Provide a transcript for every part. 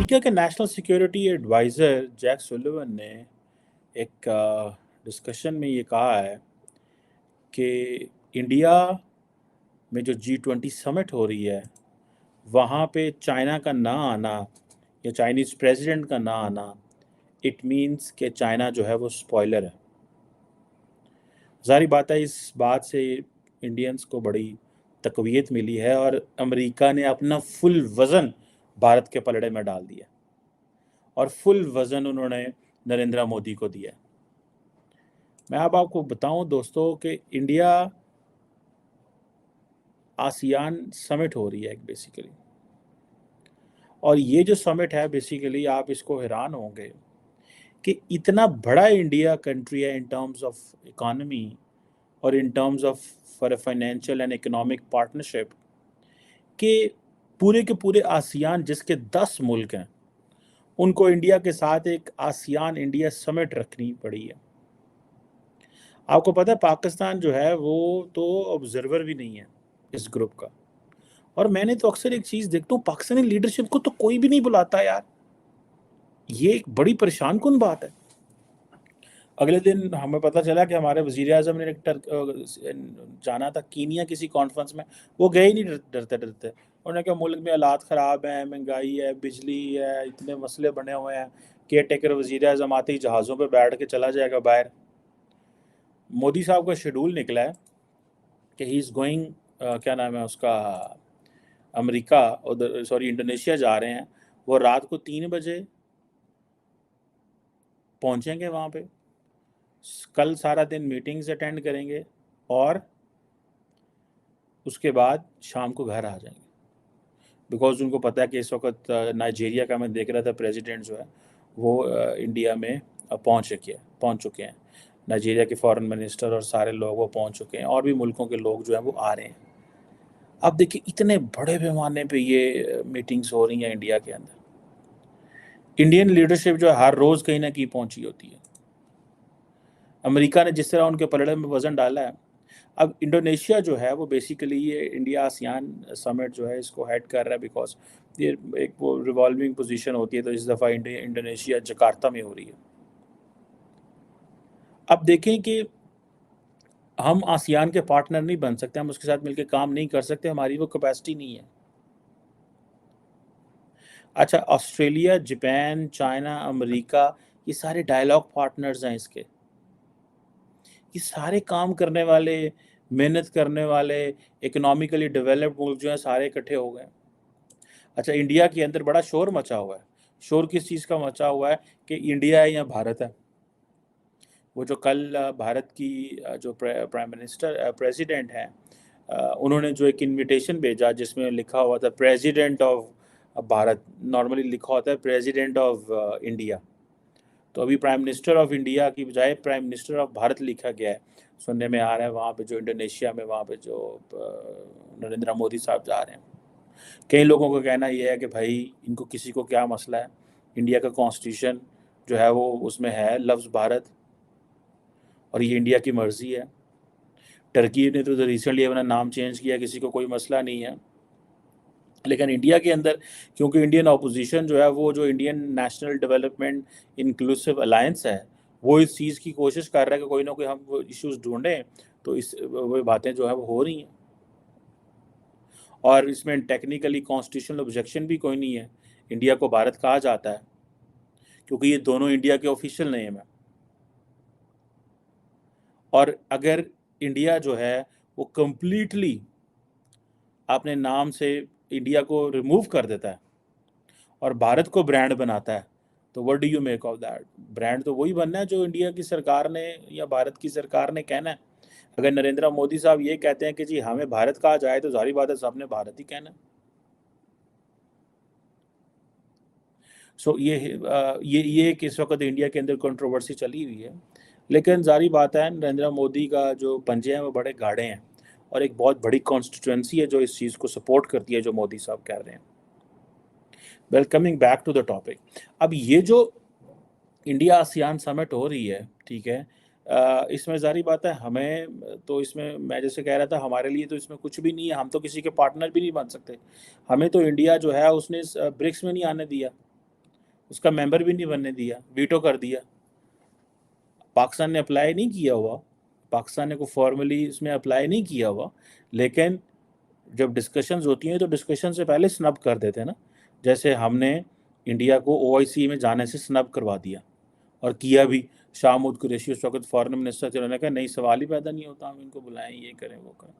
America के national security adviser Jake Sullivan ने एक डिस्कशन में ये कहा है कि इंडिया में जो G20 समिट हो रही है वहाँ पे चाइना का ना आना या चाइनीज़ प्रेसिडेंट का ना आना इट मीन्स कि चाइना जो है वो स्पॉइलर है। ज़ाहिर बात है इस बात से इंडियंस को बड़ी तकवीत मिली है और अमेरिका ने अपना फुल वज़न भारत के पलड़े में डाल दिया और फुल वज़न उन्होंने नरेंद्र मोदी को दिया। मैं अब आपको बताऊं दोस्तों कि इंडिया आसियान समिट हो रही है एक बेसिकली, और ये जो समिट है बेसिकली आप इसको हैरान होंगे कि इतना बड़ा इंडिया कंट्री है इन टर्म्स ऑफ इकोनॉमी और in terms of for financial and economic partnership कि पूरे के पूरे आसियान जिसके 10 मुल्क हैं उनको इंडिया के साथ एक आसियान इंडिया समिट रखनी पड़ी है। आपको पता है पाकिस्तान जो है वो तो ऑब्जर्वर भी नहीं है इस ग्रुप का, और मैंने तो अक्सर एक चीज़ देखता हूँ पाकिस्तानी लीडरशिप को तो कोई भी नहीं बुलाता यार। ये एक बड़ी परेशान कुन बात है। अगले दिन हमें पता चला कि हमारे वज़ीर आज़म ने जाना था कीनिया किसी कॉन्फ्रेंस में, वो गए ही नहीं डरते डरते। उन्होंने कहा मुल्क में हालात ख़राब हैं, महंगाई है, बिजली है, इतने मसले बने हुए हैं, केयर टेकर वज़ीर आज़म आते ही जहाज़ों पे बैठ के चला जाएगा बाहर। मोदी साहब का शेड्यूल निकला है कि ही इज़ गोइंग क्या नाम है उसका, अमेरिका उधर सॉरी इंडोनेशिया जा रहे हैं। वो रात को 3 बजे पहुंचेंगे वहाँ पे, कल सारा दिन मीटिंग्स अटेंड करेंगे और उसके बाद शाम को घर आ जाएंगे। बिकॉज उनको पता है कि इस वक्त नाइजीरिया का मैं देख रहा था प्रेसिडेंट जो है वो इंडिया में पहुंच चुके हैं। नाइजीरिया के फॉरेन मिनिस्टर और सारे लोग वो पहुंच चुके हैं और भी मुल्कों के लोग जो हैं वो आ रहे हैं। अब देखिए इतने बड़े पैमाने पे ये मीटिंग्स हो रही हैं इंडिया के अंदर। इंडियन लीडरशिप जो है हर रोज़ कहीं ना कहीं पहुंची होती है। अमेरिका ने जिस तरह उनके पलड़े में वज़न डाला है, अब इंडोनेशिया जो है वो बेसिकली ये इंडिया आसियान समिट जो है इसको हेड कर रहा है, बिकॉज ये एक वो रिवॉल्विंग पोजीशन होती है। तो इस दफ़ा इंडोनेशिया जकार्ता में हो रही है। अब देखें कि हम आसियान के पार्टनर नहीं बन सकते, हम उसके साथ मिलकर काम नहीं कर सकते, हमारी वो कैपेसिटी नहीं है। अच्छा, ऑस्ट्रेलिया, जापान, चाइना, अमेरिका, ये सारे डायलॉग पार्टनर्स हैं इसके। ये सारे काम करने वाले, मेहनत करने वाले, इकोनॉमिकली डेवलप्ड मुल्क जो हैं सारे इकट्ठे हो गए। अच्छा, इंडिया के अंदर बड़ा शोर मचा हुआ है। शोर किस चीज़ का मचा हुआ है कि इंडिया है या भारत है। वो जो कल भारत की जो प्राइम मिनिस्टर प्रेसिडेंट हैं, उन्होंने जो एक इनविटेशन भेजा जिसमें लिखा हुआ था प्रेसिडेंट ऑफ भारत, नॉर्मली लिखा होता है प्रेसिडेंट ऑफ इंडिया। तो अभी प्राइम मिनिस्टर ऑफ इंडिया की बजाय प्राइम मिनिस्टर ऑफ भारत लिखा गया है। सुनने में आ रहा है वहाँ पे जो इंडोनेशिया में वहाँ पे जो नरेंद्र मोदी साहब जा रहे हैं। कई लोगों का कहना यह है कि भाई इनको किसी को क्या मसला है, इंडिया का कॉन्स्टिट्यूशन जो है वो उसमें है लफ्ज़ भारत और ये इंडिया की मर्ज़ी है। टर्की ने तो रिसेंटली अपना नाम चेंज किया, किसी को कोई मसला नहीं है। लेकिन इंडिया के अंदर क्योंकि इंडियन अपोजिशन जो है वो जो Indian national development inclusive alliance है वो इस चीज़ की कोशिश कर रहा है कि कोई ना कोई हम वो इश्यूज ढूंढें, तो इस वो बातें जो है वो हो रही हैं। और इसमें टेक्निकली कॉन्स्टिट्यूशनल ऑब्जेक्शन भी कोई नहीं है। इंडिया को भारत कहा जाता है क्योंकि ये दोनों इंडिया के ऑफिशियल नेम है। और अगर इंडिया जो है वो कम्प्लीटली अपने नाम से इंडिया को रिमूव कर देता है और भारत को ब्रांड बनाता है, तो what do you make of that. Brand तो वही बनना है जो इंडिया की सरकार ने या भारत की सरकार ने कहना है। अगर नरेंद्र मोदी साहब ये कहते हैं कि जी हमें भारत कहा जाए, तो जाहिर बात है सबने भारत ही कहना है। सो ये एक इस वक्त इंडिया के अंदर कंट्रोवर्सी चली हुई है। लेकिन जारी बात है नरेंद्र मोदी का जो पंजे हैं वो बड़े गाढ़े हैं और एक बहुत बड़ी कॉन्स्टिट्यूंसी है जो इस चीज़ को सपोर्ट करती है जो मोदी साहब कह रहे हैं। Well, coming back to the topic, अब ये जो इंडिया आसियान समिट हो रही है, ठीक है, इसमें जारी बात है हमें तो इसमें मैं जैसे कह रहा था हमारे लिए तो इसमें कुछ भी नहीं है, हम तो किसी के पार्टनर भी नहीं बन सकते। हमें तो इंडिया जो है उसने ब्रिक्स में नहीं आने दिया। उसका मेंबर भी नहीं बनने दिया, वीटो कर दिया। पाकिस्तान ने अप्लाई नहीं किया हुआ, पाकिस्तान ने को फॉर्मली इसमें अप्लाई नहीं किया हुआ, लेकिन जब डिस्कशंस होती हैं तो डिस्कशन से पहले स्नब कर देते हैं ना। जैसे हमने इंडिया को ओआईसी में जाने से स्नब करवा दिया, और किया भी। शाहमूद कुरैशी उस वक्त फॉरेन मिनिस्टर थे, उन्होंने कहा नहीं, सवाल ही पैदा नहीं होता, हम इनको बुलाएं, ये करें वो करें।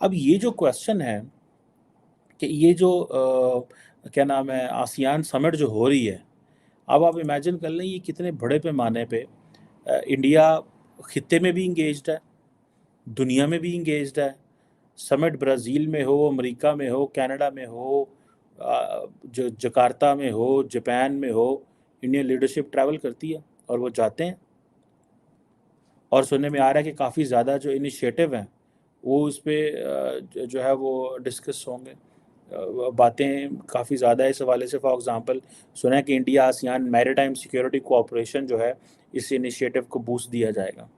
अब ये जो क्वेश्चन है कि ये जो क्या नाम है, आसियान समिट जो हो रही है, अब आप इमेजिन कर लें ये कितने बड़े पैमाने पे इंडिया खित्ते में भी इंगेज्ड है, दुनिया में भी इंगेज्ड है। समिट ब्राज़ील में हो, अमेरिका में हो, कनाडा में हो, जो जकार्ता में हो, जापान में हो, इंडियन लीडरशिप ट्रैवल करती है और वो जाते हैं। और सुनने में आ रहा है कि काफ़ी ज़्यादा जो इनिशिएटिव हैं वो इस पर जो है वो डिस्कस होंगे। बातें काफ़ी ज़्यादा है इस हवाले से। फॉर एग्ज़ाम्पल सुना है कि India ASEAN maritime security cooperation जो है, इस इनिशिएटिव को बूस्ट दिया जाएगा।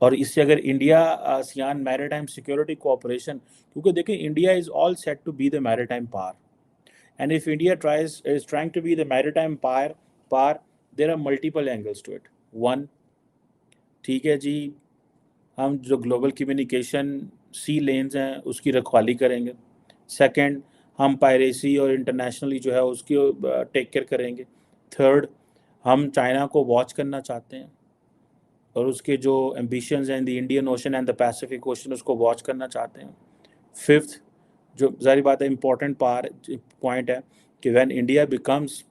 और इससे अगर India ASEAN maritime security cooperation, क्योंकि देखिए India is all set to be the maritime power, and if India tries is trying to be the maritime power, there are multiple angles to it. One, ठीक है जी, हम जो global communication सी lens हैं उसकी रखवाली करेंगे। सेकंड, हम piracy और इंटरनेशनली जो है उसकी टेक केयर करेंगे। थर्ड, हम चाइना को वॉच करना चाहते हैं और उसके जो एम्बिशंस हैं in the Indian ocean and the Pacific ocean, उसको वॉच करना चाहते हैं। फिफ्थ, जो जारी बात है इम्पोर्टेंट पॉइंट है कि when India becomes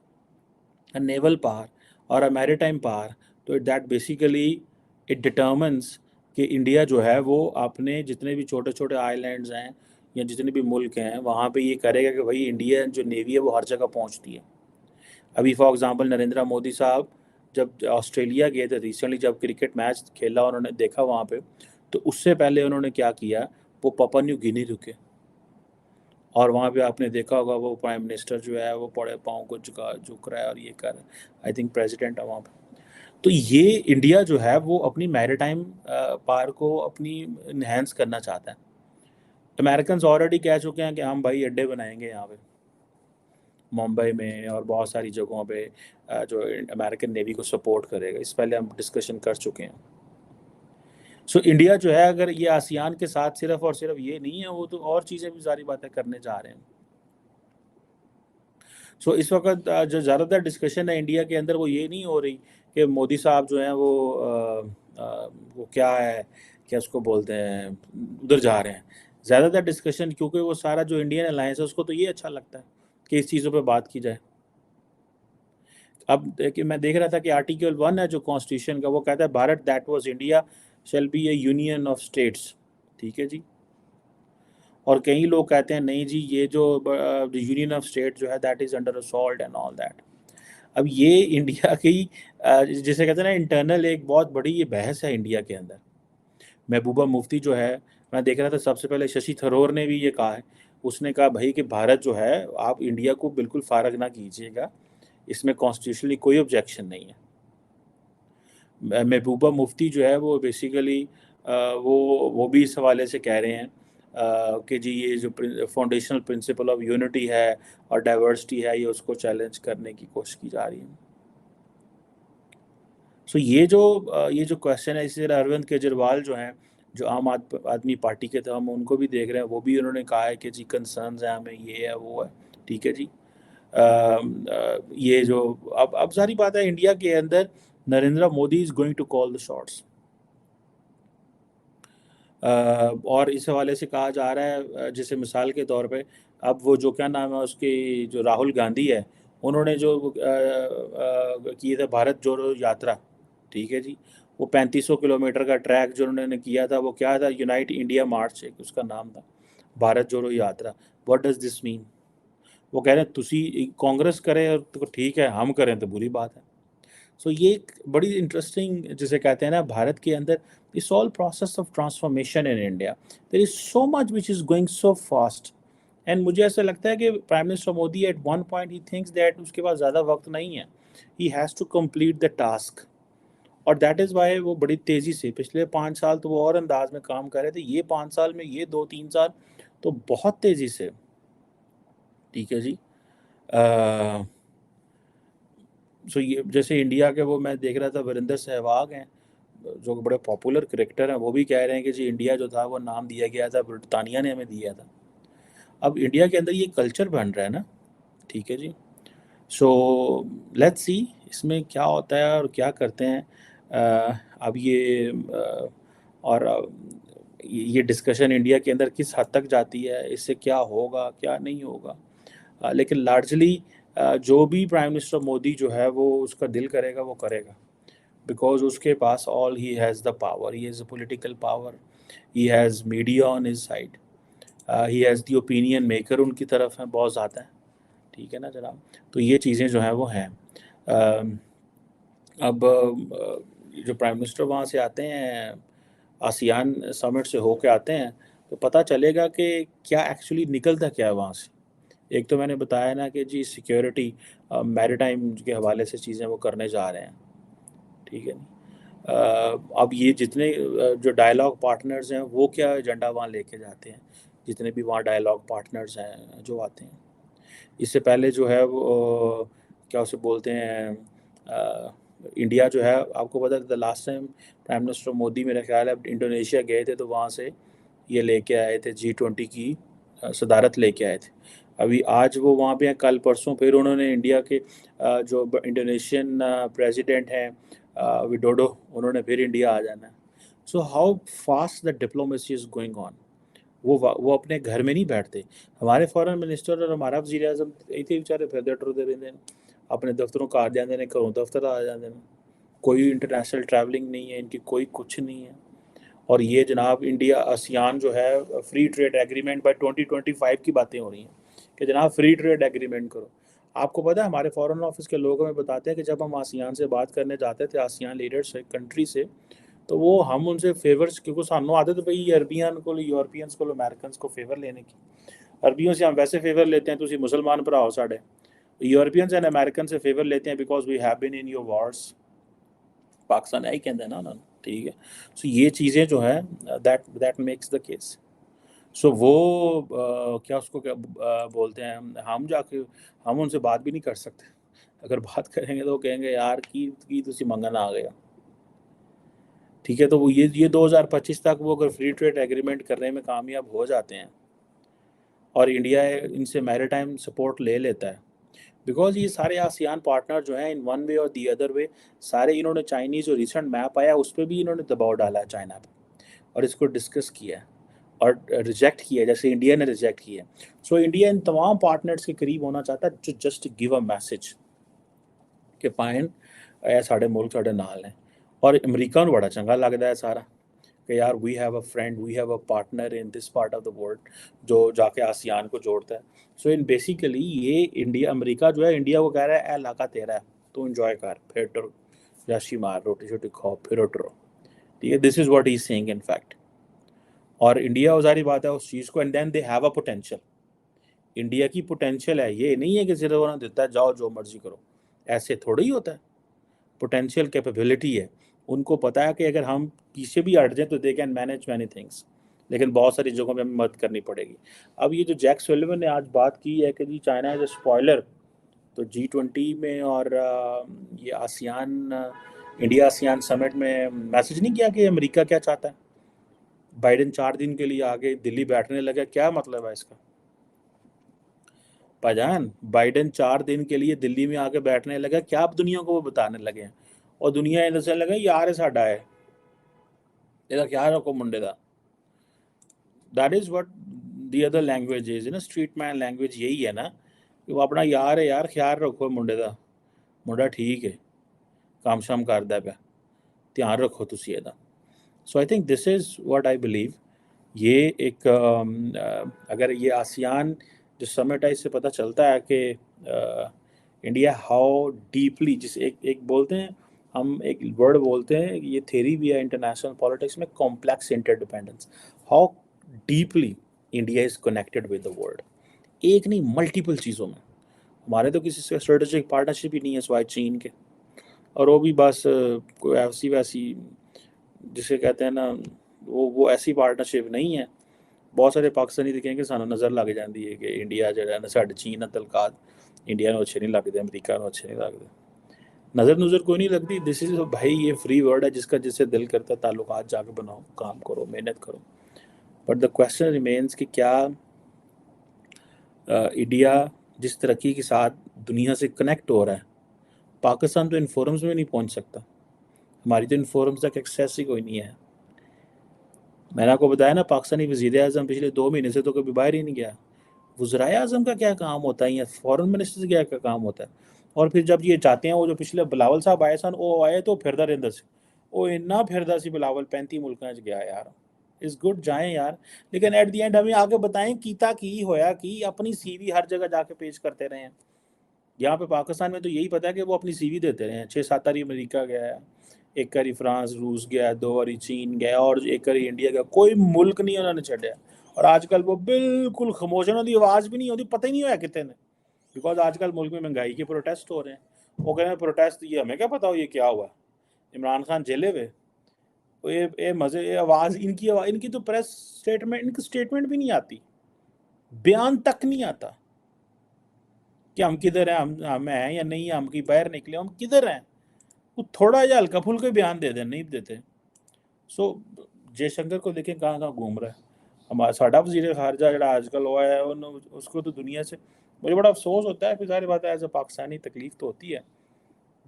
a naval power और अ मैरीटाइम पावर, तो दैट बेसिकली इट डिटर्मिन्स कि इंडिया जो है वो अपने जितने भी छोटे छोटे आइलैंड्स हैं या जितने भी मुल्क हैं वहाँ पे ये करेगा कि भाई इंडिया जो नेवी है वो हर जगह पहुँचती है। अभी फॉर एग्जांपल नरेंद्र मोदी साहब जब ऑस्ट्रेलिया गए थे रिसेंटली, जब क्रिकेट मैच खेला उन्होंने देखा वहाँ पे, तो उससे पहले उन्होंने क्या किया, वो पापुआ न्यू गिनी रुके, और वहाँ पे आपने देखा होगा वो प्राइम मिनिस्टर जो है वो बड़े पाँव को झुक रहा है और ये कर रहा है। आई थिंक प्रेसिडेंट है वहाँ पे। तो ये इंडिया जो है वो अपनी मैरीटाइम पावर को अपनी इन्हेंस करना चाहता है। अमेरिकन ऑलरेडी कह चुके हैं कि हम भाई अड्डे बनाएंगे यहाँ पे मुंबई में और बहुत सारी जगहों पे जो अमेरिकन नेवी को सपोर्ट करेगा। इस पहले हम डिस्कशन कर चुके हैं। सो इंडिया जो है अगर ये आसियान के साथ सिर्फ और सिर्फ ये नहीं है, वो तो और चीज़ें भी सारी बातें करने जा रहे हैं। सो इस वक्त जो ज़्यादातर डिस्कशन है इंडिया के अंदर वो ये नहीं हो रही कि मोदी साहब जो हैं वो क्या है, क्या उसको बोलते हैं, उधर जा रहे हैं। ज़्यादातर डिस्कशन, क्योंकि वो सारा जो इंडियन अलायंस है उसको तो ये अच्छा लगता है कि इस चीज़ों पे बात की जाए। अब देखिए मैं देख रहा था कि आर्टिकल 1 है जो कॉन्स्टिट्यूशन का, वो कहता है Bharat that was India shall be A union of states. ठीक है जी। और कई लोग कहते हैं नहीं जी, ये जो यूनियन ऑफ स्टेट जो है that is under assault and all that. अब ये इंडिया की जिसे कहते हैं ना इंटरनल एक बहुत बड़ी ये बहस है इंडिया के अंदर। महबूबा मुफ्ती जो है, मैं देख रहा था सबसे पहले शशि थरूर ने भी ये कहा है। उसने कहा भाई कि भारत जो है, आप इंडिया को बिल्कुल फारग ना कीजिएगा, इसमें कॉन्स्टिट्यूशनली कोई ऑब्जेक्शन नहीं है। महबूबा मुफ्ती जो है वो बेसिकली वो भी इस हवाले से कह रहे हैं कि जी ये जो फाउंडेशनल प्रिंसिपल ऑफ यूनिटी है और डाइवर्सिटी है, ये उसको चैलेंज करने की कोशिश की जा रही है। सो ये जो क्वेश्चन है, इसी तरह अरविंद केजरीवाल जो हैं, जो आम आदमी पार्टी के थे, हम उनको भी देख रहे हैं, वो भी उन्होंने कहा है कि जी कंसर्न्स हैं हमें, ये है वो है। ठीक है जी। ये जो अब सारी बात है इंडिया के अंदर, Narendra Modi is going to call the shots. और इस हवाले से कहा जा रहा है जैसे मिसाल के तौर पे, अब वो जो क्या नाम है उसकी, जो राहुल गांधी है, उन्होंने जो किए थे भारत जोड़ो यात्रा। ठीक है जी। वो 3500 किलोमीटर का ट्रैक जो उन्होंने किया था, वो क्या था, यूनाइट इंडिया मार्च, एक उसका नाम था, भारत जोड़ो यात्रा। What does this mean? वो कह रहे हैं तुसी कांग्रेस करे तो ठीक है, हम करें तो बुरी बात है। सो ये एक बड़ी इंटरेस्टिंग जिसे कहते हैं ना, भारत के अंदर इस all process of transformation in India, there is so much which is going so fast. And मुझे ऐसा लगता है कि prime minister Modi at one point he thinks that उसके पास ज़्यादा वक्त नहीं है, he has to complete the task. और दैट इज़ वाई वो बड़ी तेज़ी से, पिछले 5 साल तो वो और अंदाज में काम कर रहे थे, ये 5 साल में, ये 2-3 साल तो बहुत तेज़ी से। ठीक है जी। सो ये जैसे इंडिया के वो मैं देख रहा था वीरेंद्र सहवाग हैं जो बड़े पॉपुलर क्रिकेटर हैं, वो भी कह रहे हैं कि जी इंडिया जो था वो नाम दिया गया था, ब्रिटानिया ने हमें दिया था। अब इंडिया के अंदर ये कल्चर बन रहा है ना, ठीक है जी। सो लेट्स सी इसमें क्या होता है और क्या करते हैं। अब ये और ये डिस्कशन इंडिया के अंदर किस हद तक जाती है, इससे क्या होगा क्या नहीं होगा। लेकिन लार्जली जो भी प्राइम मिनिस्टर मोदी जो है वो उसका दिल करेगा वो करेगा, बिकॉज उसके पास all he has the power, he has the political power, he has media on his side, he has the opinion maker उनकी तरफ है बहुत ज़्यादा है, ठीक है ना जनाब। तो ये चीज़ें जो हैं वो हैं। अब जो प्राइम मिनिस्टर वहाँ से आते हैं, आसियान समिट से होके आते हैं, तो पता चलेगा कि क्या एक्चुअली निकलता क्या है वहाँ से। एक तो मैंने बताया ना कि जी सिक्योरिटी मैरिटाइम के हवाले से चीज़ें वो करने जा रहे हैं, ठीक है नी। अब ये जितने जो डायलॉग पार्टनर्स हैं वो क्या एजेंडा वहाँ लेके जाते हैं, जितने भी वहाँ डायलॉग पार्टनर्स हैं जो आते हैं। इससे पहले जो है वो क्या उसे बोलते हैं, इंडिया जो है आपको पता है the last time prime minister Modi मेरा ख्याल है इंडोनेशिया गए थे, तो वहाँ से ये लेके आए थे G20 की सदारत लेके आए थे। अभी आज वो वहाँ पे हैं, कल परसों फिर उन्होंने इंडिया के जो इंडोनेशियन प्रेसिडेंट हैं विडोडो, उन्होंने फिर इंडिया आ जाना है। So how fast the diplomacy is going on. वो अपने घर में नहीं बैठते। हमारे फॉरेन मिनिस्टर और हमारा वज़ीर आज़म इतने बेचारे फिरदे टुरदे रहंदे ने, अपने दफ्तरों घर जाते हैं, घरों दफ्तर आ जाते हैं, कोई इंटरनेशनल ट्रैवलिंग नहीं है इनकी, कोई कुछ नहीं है। और ये जनाब इंडिया आसियान जो है फ्री ट्रेड एग्रीमेंट बाय 2025 की बातें हो रही हैं कि जनाब फ्री ट्रेड एग्रीमेंट करो। आपको पता है हमारे फॉरेन ऑफिस के लोग हमें बताते हैं कि जब हम आसियान से बात करने जाते थे, आसियान लीडर्स कंट्री से, तो वो हम उनसे फेवर्स, क्योंकि सानू आदत पई अरबियन को यूरोपियंस को अमेरिकन को फेवर लेने की। अरबियों से हम वैसे फेवर लेते हैं, तुसी मुसलमान भरा हो साढ़े। यूरोपियंस एंड अमेरिकन से फेवर लेते हैं because we have been in your wars. Pakistan यही कहते हैं ना उन्होंने, ठीक है। सो ये चीज़ें जो है that that makes the case. So वो क्या उसको क्या बोलते हैं, हम जाके हम उनसे बात भी नहीं कर सकते। अगर बात करेंगे तो वो कहेंगे यार की तुसी मंगन आ गया, ठीक है। तो वो ये 2025 तक वो अगर फ्री ट्रेड एग्रीमेंट करने में कामयाब हो जाते हैं और इंडिया इनसे मैरीटाइम सपोर्ट ले लेता है, बिकॉज ये सारे आसियान पार्टनर जो हैं इन वन वे और दी अदर वे, सारे इन्होंने चाइनीज़ जो रिसेंट मैप आया उस पर भी इन्होंने दबाव डाला है चाइना पे, और इसको डिस्कस किया है और रिजेक्ट किया है, जैसे इंडिया ने रिजेक्ट किया है। सो इंडिया इन तमाम पार्टनर्स के करीब होना चाहता है जो जस्ट गिव अ मैसेज कि पाइन ए साढ़े मुल्क साढ़े नाल हैं। और अमरीका नूं बड़ा चंगा लगता है सारा कि यार we have a friend, we have a partner in this part of the world, जो जाके आसियान को जोड़ता है। सो इन बेसिकली ये इंडिया अमेरिका जो है इंडिया को कह रहा है ए इलाका तेरा है, तू इंजॉय कर, फिर टुर, जाशी मार, रोटी शोटी खाओ, फिर उठो, ठीक है। This is what he is saying in fact. और इंडिया वो सारी बात है उस चीज़ को, and then they have a potential. India की पोटेंशियल है, ये नहीं है कि सिर्फ उन्होंने देता है जाओ जो मर्जी करो, ऐसे थोड़ा ही होता है। पोटेंशियल कैपेबिलिटी है, उनको पता है कि अगर हम पीछे भी हट जाएं तो they can manage many things, लेकिन बहुत सारी जगहों में हमें मदद करनी पड़ेगी। अब ये जो जैक सुलिवन ने आज बात की है कि जी चाइना इज़ अ स्पॉयलर, तो G20 में और ये आसियान इंडिया आसियान समिट में मैसेज नहीं किया कि अमेरिका क्या चाहता है। बाइडेन 4 दिन के लिए आगे दिल्ली बैठने लगा, क्या मतलब है इसका भाईजान? बाइडेन 4 दिन के लिए दिल्ली में आके बैठने लगा, क्या आप दुनिया को वो बताने लगे हैं? और दुनिया ये दसने लगा यार साडा है, ਇਹਦਾ क्या रखो मुंडे का। That is what the other language is ना, स्ट्रीट मैन लैंग्वेज यही है ना कि वो अपना यार है यार, ख्याल रखो मुंडे का, मुंडा ठीक है, काम शाम करदा पिया, ध्यान रखो तुसी ਇਹਦਾ। So I think this is what I believe. ये एक अगर ये आसियान जो समिट है इससे पता चलता है कि इंडिया हाउ डीपली, जिस एक बोलते हैं हम, एक वर्ड बोलते हैं, ये थेरी भी है इंटरनेशनल पॉलिटिक्स में, complex interdependence, how deeply India is connected with the world. एक नहीं, मल्टीपल चीज़ों में। हमारे तो किसी से स्ट्रेटेजिक पार्टनरशिप ही नहीं है सिवाय चीन के, और वो भी बस कोई ऐसी वैसी जिसे कहते हैं ना, वो ऐसी पार्टनरशिप नहीं है। बहुत सारे पाकिस्तानी दिखेंगे सानू नज़र लग जाती है कि इंडिया जो है ना साढ़े चीन नाल तलकात, इंडिया ਨੂੰ अच्छे नहीं लगते, अमेरिका ਨੂੰ अच्छे नहीं लगते, नज़र नज़र कोई नहीं लगती। दिस इज भाई ये फ्री वर्ड है, जिसका जिससे दिल करता है ताल्लुकात जाके बनाओ, काम करो, मेहनत करो। बट द क्वेश्चन रिमेन्स कि क्या इंडिया जिस तरक्की के साथ दुनिया से कनेक्ट हो रहा है, पाकिस्तान तो इन फोरम्स में नहीं पहुंच सकता, हमारी तो इन फोरम्स तक एक्सेस ही कोई नहीं है। मैंने आपको बताया ना, पाकिस्तानी वज़ीर आज़म पिछले 2 महीने से तो कभी बाहर ही नहीं गया। वज़राए आज़म का क्या काम होता है या फॉरेन मिनिस्टर का क्या काम होता है? और फिर जब ये जाते हैं, वो जो पिछले बिलावल साहब आए सन, वो आए तो फिरदा रहिंदा सी, वो इन्ना फिरदा सी बिलावल 35 मुल्कां च गया यार। इज़ गुड जाएं यार, लेकिन एट दी एंड हमें आगे बताएं कीता की होया कि अपनी सीवी हर जगह जाके पेश करते रहे हैं। यहाँ पे पाकिस्तान में तो यही पता है कि वो अपनी सीवी देते रहे हैं। 6-7 बारी अमेरिका गया है, एक बारी फ्रांस रूस गया, 2 बारी चीन गया और एक बारी इंडिया गया, कोई मुल्क नहीं उन्होंने छड्या। और आजकल वो बिल्कुल खामोश है, उन्होंने आवाज़ भी नहीं होती, पता ही नहीं होया कितने ने, बिकॉज आजकल मुल्क में महंगाई के प्रोटेस्ट हो रहे हैं। वो कह रहे हैं प्रोटेस्ट, ये हमें क्या पता हो ये क्या हुआ, इमरान खान जेले हुए, तो ये मज़े, ये आवाज़ इनकी तो प्रेस स्टेटमेंट, इनकी स्टेटमेंट भी नहीं आती, बयान तक नहीं आता कि हम किधर हैं, हम हैं या नहीं, हम की बाहर निकले, हम किधर हैं। वो थोड़ा या हल्का फुल्का बयान दे दें, नहीं देते। सो जयशंकर को देखें कहाँ कहाँ घूम रहा है। हमारा साडा वज़ीर ख़ारजा जो आजकल हुआ है, उसको तो दुनिया से मुझे बड़ा अफसोस होता है। फिर सारी बात है, एज ए पाकिस्तानी तकलीफ तो होती है।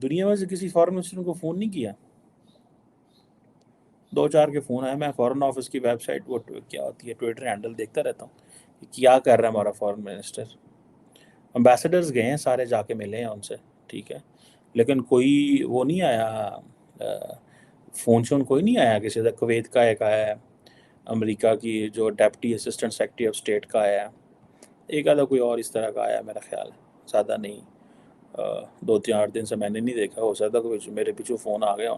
दुनिया में से किसी फॉरेन मिनिस्टर को फ़ोन नहीं किया, 2-4 के फ़ोन आए। मैं फ़ॉरेन ऑफिस की वेबसाइट, वो क्या होती है, ट्विटर हैंडल देखता रहता हूँ कि क्या कर रहा है हमारा फॉरेन मिनिस्टर। एम्बेसडर्स गए हैं सारे, जाके मिले हैं उनसे, ठीक है, लेकिन कोई वो नहीं आया, फ़ोन शोन कोई नहीं आया किसी का। कुवैत का एक आया है, अमेरिका की जो deputy assistant secretary of state का आया, एक आधा कोई और इस तरह का आया मेरा ख्याल है, ज़्यादा नहीं। 2-3-8 दिन से मैंने नहीं देखा, हो सकता कोई मेरे पीछे फ़ोन आ गया,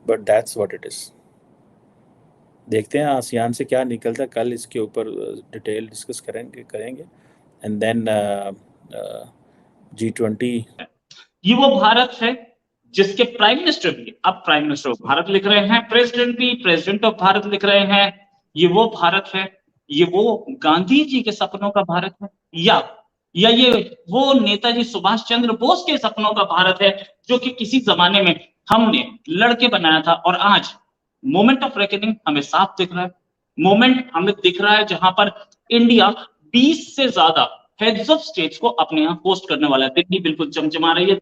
but that's what it is. देखते हैं आसियान से क्या निकलता है, कल इसके ऊपर डिटेल डिस्कस करेंगे एंड देन G20। ये वो भारत है जिसके प्राइम मिनिस्टर भी, अब प्राइम मिनिस्टर ऑफ भारत लिख रहे हैं, प्रेसिडेंट भी प्रेसिडेंट ऑफ भारत लिख रहे हैं। ये वो भारत है, ये वो गांधी जी के सपनों का भारत है, या ये वो नेताजी सुभाष चंद्र बोस के सपनों का भारत है, जो कि किसी जमाने में हमने लड़के बनाया था। और आज मोमेंट ऑफ रेकनिंग हमें साफ दिख रहा है, मोमेंट हमें दिख रहा है जहां पर इंडिया 20 से ज्यादा हेड्स ऑफ स्टेट्स को अपने यहाँ होस्ट करने वाला है। दिल्ली बिल्कुल चमचमा रही है,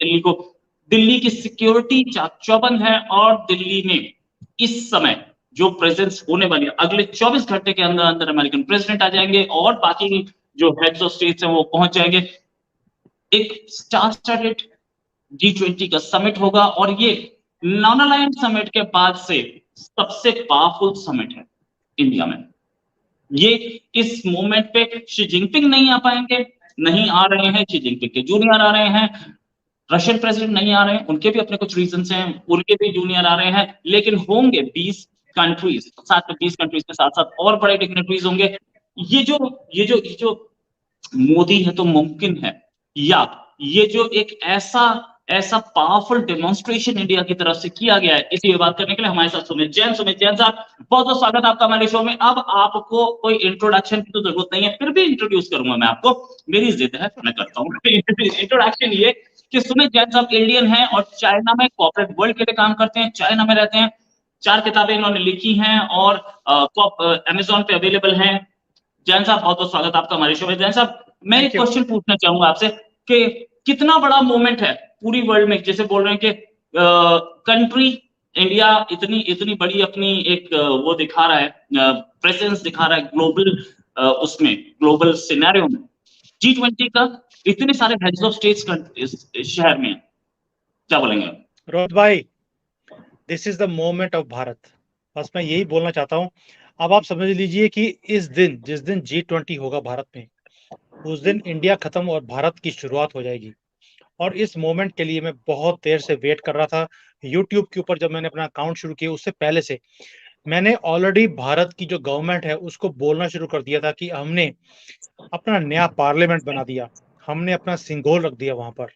दिल्ली की सिक्योरिटी चौबंद है, और दिल्ली में इस समय जो प्रेजेंस होने वाली है, अगले 24 घंटे के अंदर अंदर अमेरिकन प्रेसिडेंट आ जाएंगे और बाकी जो हेड्स ऑफ स्टेट्स हैं वो पहुंच जाएंगे। एक स्टार स्टडेड G20 का समिट होगा, और ये नॉन अलाइंड समिट के बाद से सबसे पावरफुल समिट है इंडिया में। ये इस मोमेंट पे शी जिनपिंग नहीं आ पाएंगे, नहीं आ रहे हैं, शी जिनपिंग के जूनियर आ रहे हैं, रशियन प्रेसिडेंट नहीं आ रहे हैं, उनके भी अपने कुछ रीजंस हैं, उनके भी जूनियर आ रहे हैं, लेकिन होंगे 20 कंट्रीज, साथ में 20 कंट्रीज के साथ साथ और बड़े डिग्नेटरीज होंगे। ये जो मोदी है तो मुमकिन है, या ये जो एक ऐसा पावरफुल डेमोन्स्ट्रेशन इंडिया की तरफ से किया गया है, इसी बात करने के लिए हमारे साथ सुमित जैन साहब, बहुत बहुत स्वागत आपका हमारे शो में। अब आपको कोई इंट्रोडक्शन की तो जरूरत नहीं है, फिर भी इंट्रोड्यूस करूंगा मैं आपको, मेरी जिद है मैं करता हूँ। इंट्रोडक्शन ये कि सुमित जैन साहब इंडियन हैं और चाइना में कॉर्पोरेट वर्ल्ड के लिए काम करते हैं, चाइना में रहते हैं, 4 किताबें इन्होंने लिखी हैं और अमेजोन पे अवेलेबल हैं। जैन साहब बहुत बहुत स्वागत आपका हमारे शो में। जैन साहब, मैं एक क्वेश्चन पूछना चाहूंगा आपसे कि कितना बड़ा मूवमेंट है पूरी वर्ल्ड में, जैसे बोल रहे हैं कि कंट्री इंडिया इतनी बड़ी अपनी एक वो दिखा रहा है, प्रेजेंस दिखा रहा है ग्लोबल, उसमें ग्लोबल सिनेरियो में G20 का इतने सारे हेड्स ऑफ स्टेट्स शहर में, क्या बोलेंगे रोहित भाई? This is the moment of Bharat, बस मैं यही बोलना चाहता हूँ। अब आप समझ लीजिए कि इस दिन, जिस दिन G20 होगा भारत में, उस दिन इंडिया खत्म और भारत की शुरुआत हो जाएगी। और इस मोमेंट के लिए मैं बहुत देर से वेट कर रहा था। यूट्यूब के ऊपर जब मैंने अपना अकाउंट शुरू किया, उससे पहले से मैंने ऑलरेडी भारत की जो गवर्नमेंट है उसको बोलना शुरू कर दिया था कि हमने अपना नया पार्लियामेंट बना दिया, हमने अपना सिंगोल रख दिया वहां पर,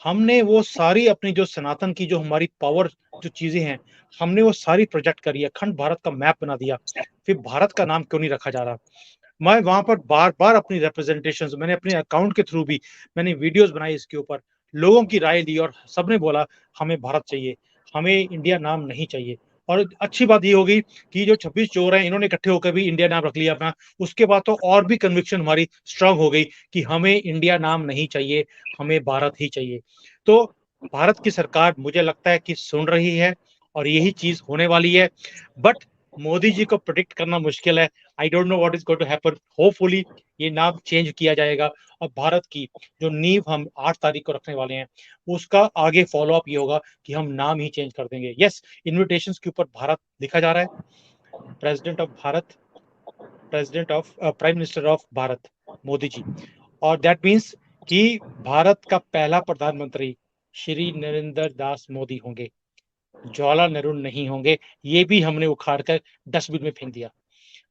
हमने वो सारी अपनी जो सनातन की जो हमारी पावर जो चीजें हैं, हमने वो सारी प्रोजेक्ट करी है, अखंड भारत का मैप बना दिया। फिर भारत का नाम क्यों नहीं रखा जा रहा? मैं वहां पर बार बार अपनी रिप्रेजेंटेशंस, मैंने अपने अकाउंट के थ्रू भी मैंने वीडियोस बनाई इसके ऊपर, लोगों की राय ली और सबने बोला हमें भारत चाहिए, हमें इंडिया नाम नहीं चाहिए। और अच्छी बात ये होगी कि जो 26 चोर हैं इन्होंने इकट्ठे होकर भी इंडिया नाम रख लिया अपना। उसके बाद तो और भी कन्विक्शन हमारी स्ट्रांग हो गई कि हमें इंडिया नाम नहीं चाहिए, हमें भारत ही चाहिए। तो भारत की सरकार मुझे लगता है कि सुन रही है और यही चीज होने वाली है। बट मोदी जी को प्रिडिक्ट करना मुश्किल है। I don't know what is going to happen. Hopefully ये नाम चेंज किया जाएगा और भारत की जो नींव हम 8 तारीख को रखने वाले हैं उसका आगे फॉलो अप ये होगा कि हम नाम ही चेंज कर देंगे। यस, इन्विटेशंस के ऊपर भारत लिखा जा रहा है, president of Bharat, president of prime minister of Bharat Modi ji. और दैट मीन्स कि भारत का पहला प्रधानमंत्री श्री नरेंद्र दास मोदी होंगे, जवाहरलाल नेहरू नहीं होंगे। ये भी हमने उखाड़ कर डस्टबिन में फेंक दिया।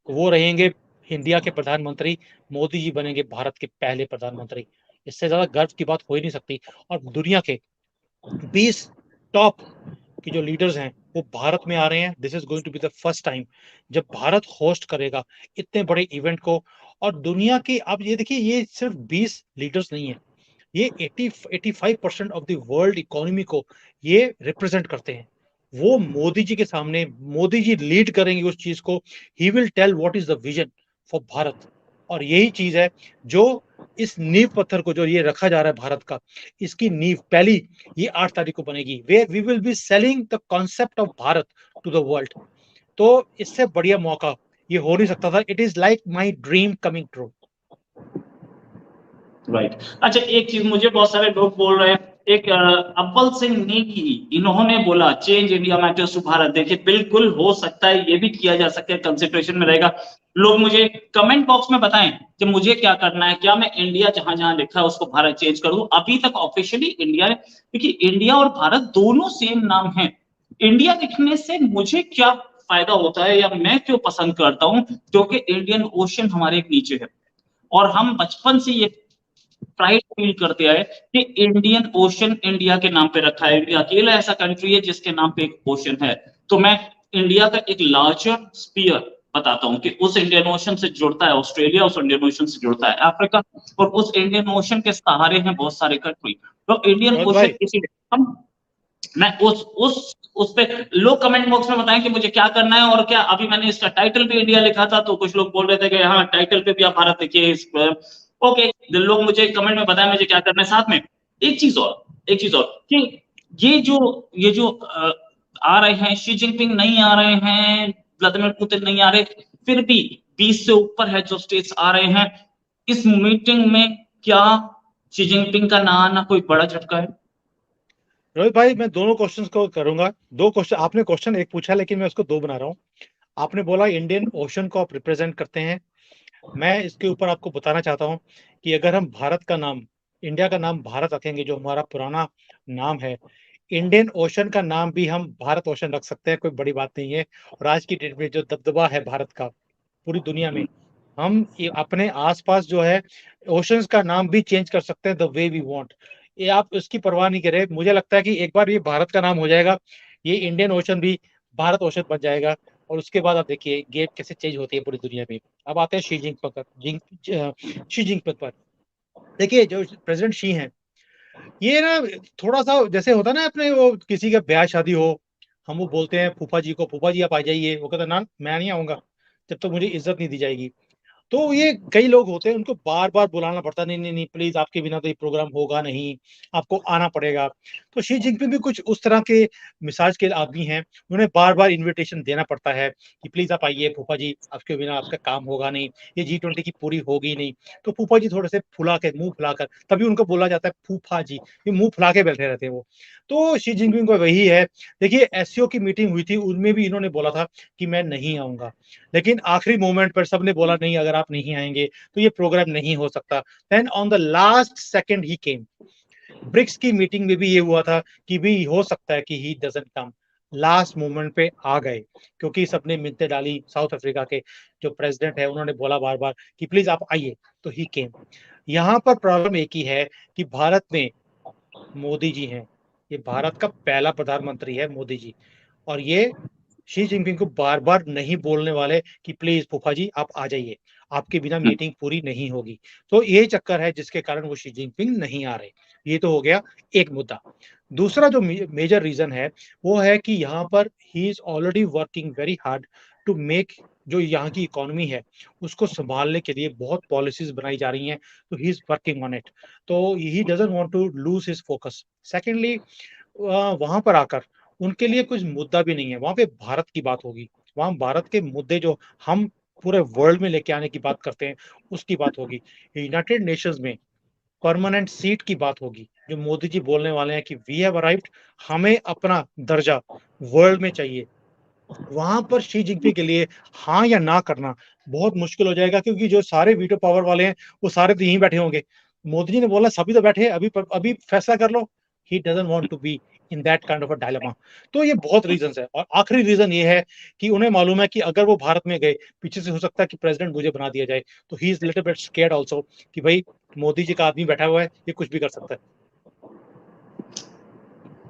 वो रहेंगे इंडिया के प्रधानमंत्री, मोदी जी बनेंगे भारत के पहले प्रधानमंत्री। इससे ज्यादा गर्व की बात हो ही नहीं सकती। और दुनिया के 20 टॉप की जो लीडर्स हैं वो भारत में आ रहे हैं। This is going to be the first time जब भारत होस्ट करेगा इतने बड़े इवेंट को। और दुनिया की आप ये देखिए, ये सिर्फ 20 लीडर्स नहीं है, ये 85% ऑफ द वर्ल्ड इकोनॉमी को ये रिप्रेजेंट करते हैं। वो मोदी जी के सामने मोदी जी लीड करेंगे उस चीज को। He will tell what is the vision for Bharat. और यही चीज है जो इस नींव पत्थर को जो ये रखा जा रहा है भारत का, इसकी नींव पहली ये 8 तारीख को बनेगी, where we will be selling the concept of Bharat to the world. तो इससे बढ़िया मौका ये हो नहीं सकता था। It is like my dream coming true. Right. अच्छा, एक चीज मुझे बहुत सारे लोग बोल रहे हैं, एक अव्वल सिंह नेगी, इन्होंने बोला change India matters to Bharat. देखिए, बिल्कुल हो सकता है, ये भी किया जा सकता है, कंसिडरेशन में रहेगा। लोग मुझे कमेंट बॉक्स में बताएं कि मुझे क्या करना है, क्या मैं इंडिया जहां जहां लिखा है उसको भारत चेंज कर दूं। अभी तक ऑफिशियली इंडिया, देखिए इंडिया और भारत दोनों सेम नाम है। इंडिया लिखने से मुझे क्या फायदा होता है या मैं क्यों पसंद करता हूं, क्योंकि इंडियन ओशन हमारे नीचे है और हम बचपन से ये प्राइड फील करते आए कि इंडियन ओशन इंडिया के नाम पे रखा है। इंडिया अकेला ऐसा कंट्री है जिसके नाम पे एक ओशन है। तो मैं इंडिया का एक लार्जर स्पीयर बताता हूं कि उस इंडियन ओशन से जुड़ता है ऑस्ट्रेलिया, उस इंडियन ओशन से जुड़ता है अफ्रीका, और उस इंडियन ओशन के सहारे हैं बहुत सारे कंट्री। तो इंडियन रोहित ओशन भाई, इसीलिए हम, मैं उस पे लोग कमेंट बॉक्स में बताएं कि मुझे क्या करना है। और क्या अभी मैंने इसका टाइटल भी इंडिया लिखा था, तो कुछ लोग बोल रहे थे कि हाँ टाइटल पे भी आप भारत लिखिए इस पर। ओके, लोग मुझे कमेंट में बताएं मुझे क्या करना है। साथ में एक चीज और कि ये जो आ रहे हैं, शी जिनपिंग नहीं आ रहे हैं, व्लादिमीर पुतिन नहीं आ रहे, फिर भी 20 से ऊपर है जो स्टेट्स आ रहे हैं इस मीटिंग में, क्या शी जिनपिंग का ना आना कोई बड़ा झटका है? रोहित भाई, मैं दोनों क्वेश्चंस को करूंगा। दो क्वेश्चन आपने, क्वेश्चन एक पूछा लेकिन मैं उसको दो बना रहा हूँ। आपने बोला इंडियन ओशन को आप रिप्रेजेंट करते हैं। मैं इसके ऊपर आपको बताना चाहता हूँ कि अगर हम भारत का नाम, इंडिया का नाम भारत रखेंगे, जो हमारा पुराना नाम है, इंडियन ओशन का नाम भी हम भारत ओशन रख सकते हैं, कोई बड़ी बात नहीं है। और आज की डेट में जो दबदबा है भारत का पूरी दुनिया में, हम अपने आसपास जो है ओशंस का नाम भी चेंज कर सकते हैं द वे वी वांट। ये आप इसकी परवाह नहीं करें। मुझे लगता है कि एक बार ये भारत का नाम हो जाएगा, ये इंडियन ओशन भी भारत ओशन बन जाएगा। और उसके बाद आप देखिए गेम कैसे चेंज होती है पूरी दुनिया में। अब आते हैं शी जिनपिंग पर। देखिए जो प्रेसिडेंट शी हैं, ये ना थोड़ा सा जैसे होता है ना, अपने वो किसी का ब्याह शादी हो, हम वो बोलते हैं फूफा जी को, फूफा जी आप आ जाइए, वो कहता है ना मैं नहीं आऊंगा जब तक मुझे इज्जत नहीं दी जाएगी। तो ये कई लोग होते हैं, उनको बार बार बुलाना पड़ता है, नहीं नहीं नहीं प्लीज आपके बिना तो ये प्रोग्राम होगा नहीं, आपको आना पड़ेगा। तो शी जिनपिंग भी कुछ उस तरह के मिजाज के आदमी हैं, उन्हें बार बार इनविटेशन देना पड़ता है कि प्लीज आप आइए फूफा जी, आपके बिना आपका काम होगा नहीं, ये G20 की पूरी होगी नहीं। तो फूफा जी थोड़े से फुला के, मुंह फुलाकर, तभी उनको बोला जाता है फूफा जी, ये मुंह फुला के बैठे रहते हैं वो। तो शी जिनपिंग का वही है। देखिए एससीओ की मीटिंग हुई थी, उनमें भी इन्होंने बोला था कि मैं नहीं आऊंगा, लेकिन आखिरी मोमेंट पर सबने बोला नहीं, अगर आप नहीं आएंगे तो ये प्रोग्राम नहीं हो सकता। Then on the last second he came. BRICS की मीटिंग में भी ये हुआ था कि भी हो सकता है कि he doesn't come. Last moment पे आ गए क्योंकि सबने मिन्नतें डाली। साउथ अफ्रीका के जो प्रेसिडेंट है उन्होंने बोला बार बार कि प्लीज आप आइए, तो ही केम। यहाँ पर प्रॉब्लम एक ही है कि भारत में मोदी जी हैं, ये भारत का पहला प्रधानमंत्री है मोदी जी। और ये शी जिनपिंग को बार बार नहीं बोलने वाले कि प्लीज फूफा जी आप आ जाइए। आपके बिना मीटिंग पूरी नहीं होगी। तो ये चक्कर है जिसके कारण वो शी जिनपिंग नहीं आ रहे। ये तो हो गया एक मुद्दा। दूसरा जो मेजर रीजन है वो है कि यहाँ पर he is already working very hard to make जो यहाँ की इकोनॉमी है उसको संभालने के लिए बहुत पॉलिसीज बनाई जा रही हैं, तो he is working on it. तो he doesn't want to lose his focus. Secondly, वहां पर आकर उनके लिए कुछ मुद्दा भी नहीं है, वहां पे भारत की बात होगी। वहां भारत के मुद्दे जो हम पूरे वर्ल्ड में लेके आने की बात करते हैं उसकी बात होगी। यूनाइटेड नेशंस में परमानेंट सीट की बात होगी, जो मोदी जी बोलने वाले हैं कि वी हैव अराइव्ड, हमें अपना दर्जा वर्ल्ड में चाहिए। वहां पर शी जिनपिंग के लिए हाँ या ना करना बहुत मुश्किल हो जाएगा, क्योंकि जो सारे वीटो पावर वाले हैं वो सारे तो यहीं बैठे होंगे। मोदी जी ने बोला सभी तो बैठे हैं, अभी फैसला कर लो। He doesn't want to be in that kind of a dilemma. तो ये बहुत रीजंस है, और आखिरी रीजन ये है कि उन्हें मालूम है कि अगर वो भारत में गए, पीछे से हो सकता है कि प्रेसिडेंट मुझे बना दिया जाए, तो he is little bit scared also कि भाई मोदी जी का आदमी बैठा हुआ है, ये कुछ भी कर सकता है।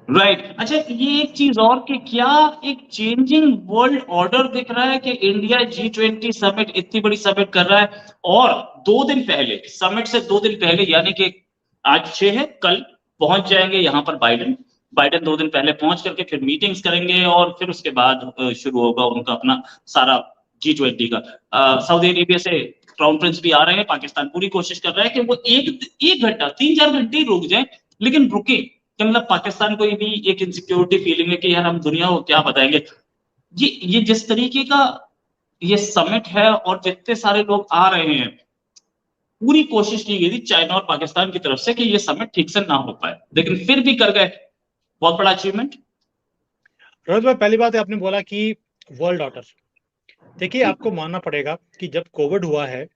राइट। अच्छा, ये एक चीज और कि क्या एक चेंजिंग वर्ल्ड ऑर्डर दिख रहा है कि इंडिया G20 समिट, इतनी बड़ी समिट कर रहा है, और 2 दिन पहले, समिट से 2 दिन पहले, यानी कि आज 6 है, कल पहुंच जाएंगे यहाँ पर बाइडेन 2 दिन पहले पहुंच करके फिर मीटिंग्स करेंगे, और फिर उसके बाद शुरू होगा उनका अपना सारा G20 का। सऊदी अरेबिया से क्राउन प्रिंस भी आ रहे हैं, पाकिस्तान पूरी कोशिश कर रहा है कि वो एक घंटा 3-4 घंटे ही रुक जाए, लेकिन रुके कि मतलब पाकिस्तान को भी एक इनसिक्योरिटी फीलिंग है कि यार हम दुनिया को क्या बताएंगे। ये जिस तरीके का ये समिट है और जितने सारे लोग आ रहे हैं, पूरी कोशिश की गई थी चाइना और पाकिस्तान की तरफ से कि ये समिट ठीक से ना हो पाए, लेकिन फिर भी कर गए। बहुत बड़ा अचीवमेंट। रोहित भाई, पहली बात है आपने बोला कि वर्ल्ड ऑर्डर, देखिए आपको मानना पड़ेगा कि जब कोविड हुआ है,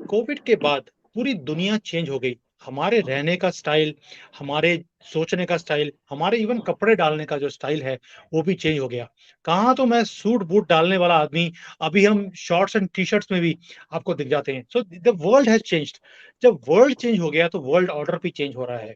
कोविड के बाद पूरी दुनिया चेंज हो गई। हमारे रहने का स्टाइल, हमारे सोचने का स्टाइल, हमारे इवन कपड़े डालने का जो स्टाइल है वो भी चेंज हो गया। कहाँ तो मैं सूट बूट डालने वाला आदमी, अभी हम शॉर्ट्स एंड टी शर्ट्स में भी आपको दिख जाते हैं। So the world has changed. जब वर्ल्ड चेंज हो गया तो वर्ल्ड ऑर्डर भी चेंज हो रहा है,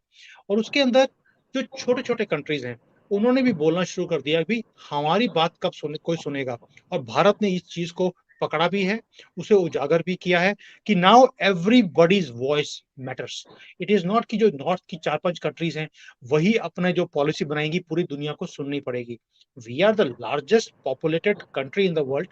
और उसके अंदर जो छोटे छोटे कंट्रीज हैं उन्होंने भी बोलना शुरू कर दिया कि हमारी बात कब कोई सुनेगा। और भारत ने इस चीज को पकड़ा भी है, उसे उजागर भी किया है कि now everybody's voice matters. It is not कि जो नॉर्थ की 4-5 कंट्रीज हैं वही अपने जो पॉलिसी बनाएंगी पूरी दुनिया को सुननी पड़ेगी। We are the largest populated country in the world,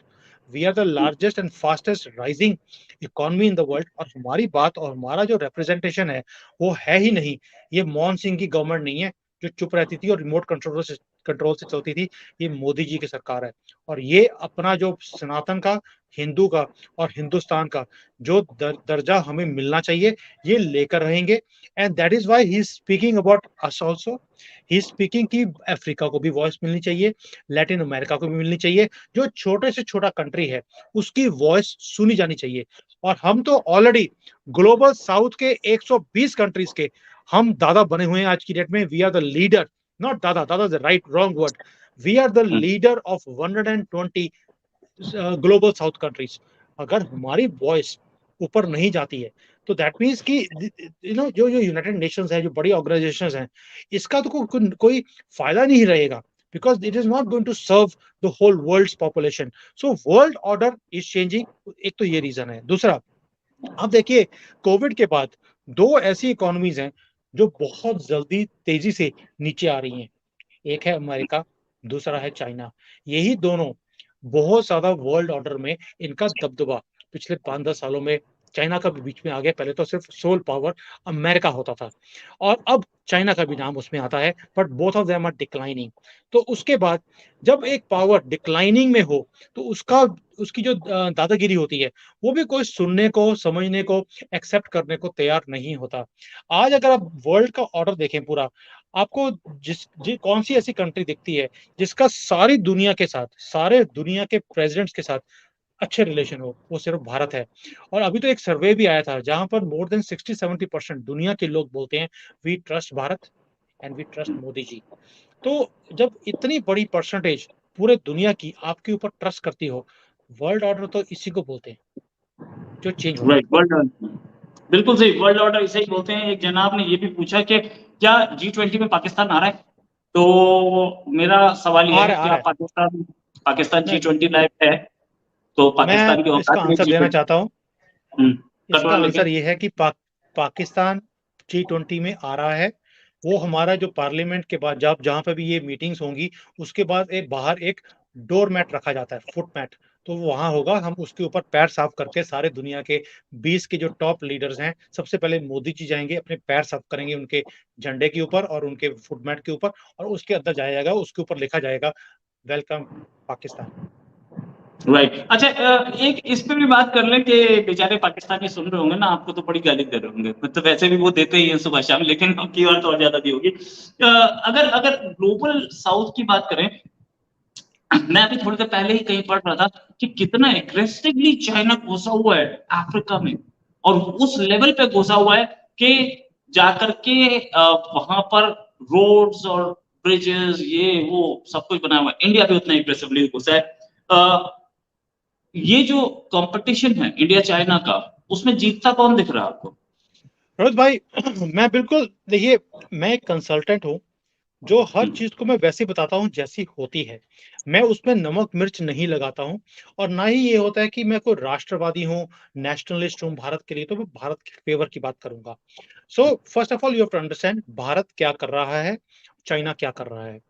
we are the largest and fastest rising economy in the world, और हमारी बात और हमारा जो रिप्रेजेंटेशन है वो है ही नहीं। ये मनमोहन सिंह की गवर्नमेंट नहीं है जो चुप रहती थी और रिमोट कंट्रोल से चलती थी, ये मोदी जी की सरकार है। और ये अपना जो सनातन का, हिंदू का और हिंदुस्तान का जो दर्जा हमें मिलना चाहिए, ये लेकर रहेंगे। And that is why he is speaking about us also. He is speaking कि अफ्रीका को भी वॉइस मिलनी चाहिए, लैटिन अमेरिका को भी मिलनी चाहिए, जो छोटे से छोटा कंट्री है उसकी वॉइस सुनी जानी चाहिए। और हम तो ऑलरेडी ग्लोबल साउथ के 120 कंट्रीज के हम दादा बने हुए हैं आज की डेट में। We are the leader, not दादा, दादा is the right wrong word, we are the leader of 120 global south countries. अगर हमारी वॉइस ऊपर नहीं जाती है तो दैट मीन्स कि जो जो यूनाइटेड नेशंस है, जो बड़ी ऑर्गेनाइजेशंस हैं, इसका तो कोई फायदा नहीं रहेगा, because it is not going to serve the whole world's population. So world order is changing. एक तो ये रीजन है। दूसरा, अब देखिए कोविड के बाद 2 ऐसी इकोनॉमीज हैं जो बहुत जल्दी तेजी से नीचे आ रही हैं। एक है अमेरिका, दूसरा है चाइना। यही दोनों बहुत ज्यादा वर्ल्ड ऑर्डर में इनका दबदबा पिछले 5-10 सालों में चाइना का भी बीच में आ गया। पहले तो सिर्फ सोल पावर अमेरिका होता था, और अब चाइना का भी नाम उसमें आता है, but both of them are declining. तो उसके बाद जब एक पावर डिक्लाइनिंग में हो तो उसकी जो दादागिरी होती है वो भी कोई सुनने को, समझने को, एक्सेप्ट करने को तैयार नहीं होता। आज अगर आप वर्ल्ड का ऑर्डर देखें पूरा, आपको कौन सी ऐसी कंट्री दिखती है जिसका सारी दुनिया के साथ, सारे दुनिया के प्रेसिडेंट्स के साथ अच्छे रिलेशन हो? वो सिर्फ भारत है। और अभी तो एक सर्वे भी आया था जहां पर मोर देन 60-70% दुनिया के लोग बोलते हैं we trust Bharat and we trust Modi ji. तो जब इतनी बड़ी परसेंटेज पूरे दुनिया की आपके ऊपर ट्रस्ट करती हो, वर्ल्ड ऑर्डर तो इसी को बोलते हैं जो चेंज हो रहा है। राइट, वर्ल्ड ऑर्डर, बिल्कुल सही, वर्ल्ड ऑर्डर इसे ही बोलते हैं। एक जनाब ने ये भी पूछा कि क्या G20 में पाकिस्तान आ रहा है, तो मेरा सवाल यह आ है रहा कि आ रहा आप पाकिस्तान है। G20 लाइव है, तो मैं पाकिस्तान की इसका औकात में आंसर देना G20। चाहता हूँ। इसका कंट्रोल आंसर लेके। ये है कि पाकिस्तान G20 में आ रहा है। वो हमारा जो पार्लियामेंट के बाद जहाँ पे भी ये मीटिंग्स होंगी, उसके बाद बाहर एक डोर मैट रखा जाता है, फुट मैट, तो वो वहाँ होगा। हम उसके ऊपर पैर साफ करके सारे दुनिया के 20 के जो टॉप लीडर्स हैं, सबसे पहले मोदी जी जाएंगे, अपने पैर साफ करेंगे उनके झंडे के ऊपर और उनके फुट मैट के ऊपर, और उसके अंदर जाया जाएगा, उसके ऊपर लिखा जाएगा वेलकम पाकिस्तान। राइट। अच्छा, एक इस पे भी बात कर लें कि बेचारे पाकिस्तानी सुन रहे होंगे ना, आपको तो बड़ी गाली दे रहे होंगे, मतलब वैसे भी वो देते ही हैं सुबह शाम, लेकिन आपकी बात और ज्यादा दी होगी। अगर अगर ग्लोबल साउथ की बात करें, मैं अभी थोड़ी देर पहले ही कहीं पढ़ रहा था कि कितना एग्रेसिवली चाइना घुसा हुआ है अफ्रीका में, और उस लेवल पे घुसा हुआ है कि जाकर के वहां पर रोड्स और ब्रिजेस ये वो सब कुछ बना हुआ है। इंडिया भी उतना एग्रेसिवली घुसा है। ये जो कंपटीशन है इंडिया चाइना का, उसमें जीतता कौन दिख रहा है आपको? रोहित भाई, मैं बिल्कुल, देखिए, मैं एक कंसल्टेंट हूँ जो हर चीज को मैं वैसे बताता हूँ जैसी होती है। मैं उसमें नमक मिर्च नहीं लगाता हूँ, और ना ही ये होता है कि मैं कोई राष्ट्रवादी हूँ, नेशनलिस्ट हूँ भारत के लिए, तो मैं भारत के फेवर की बात करूंगा। So first of all you have to understand Bharat क्या कर रहा है, चाइना क्या कर रहा है।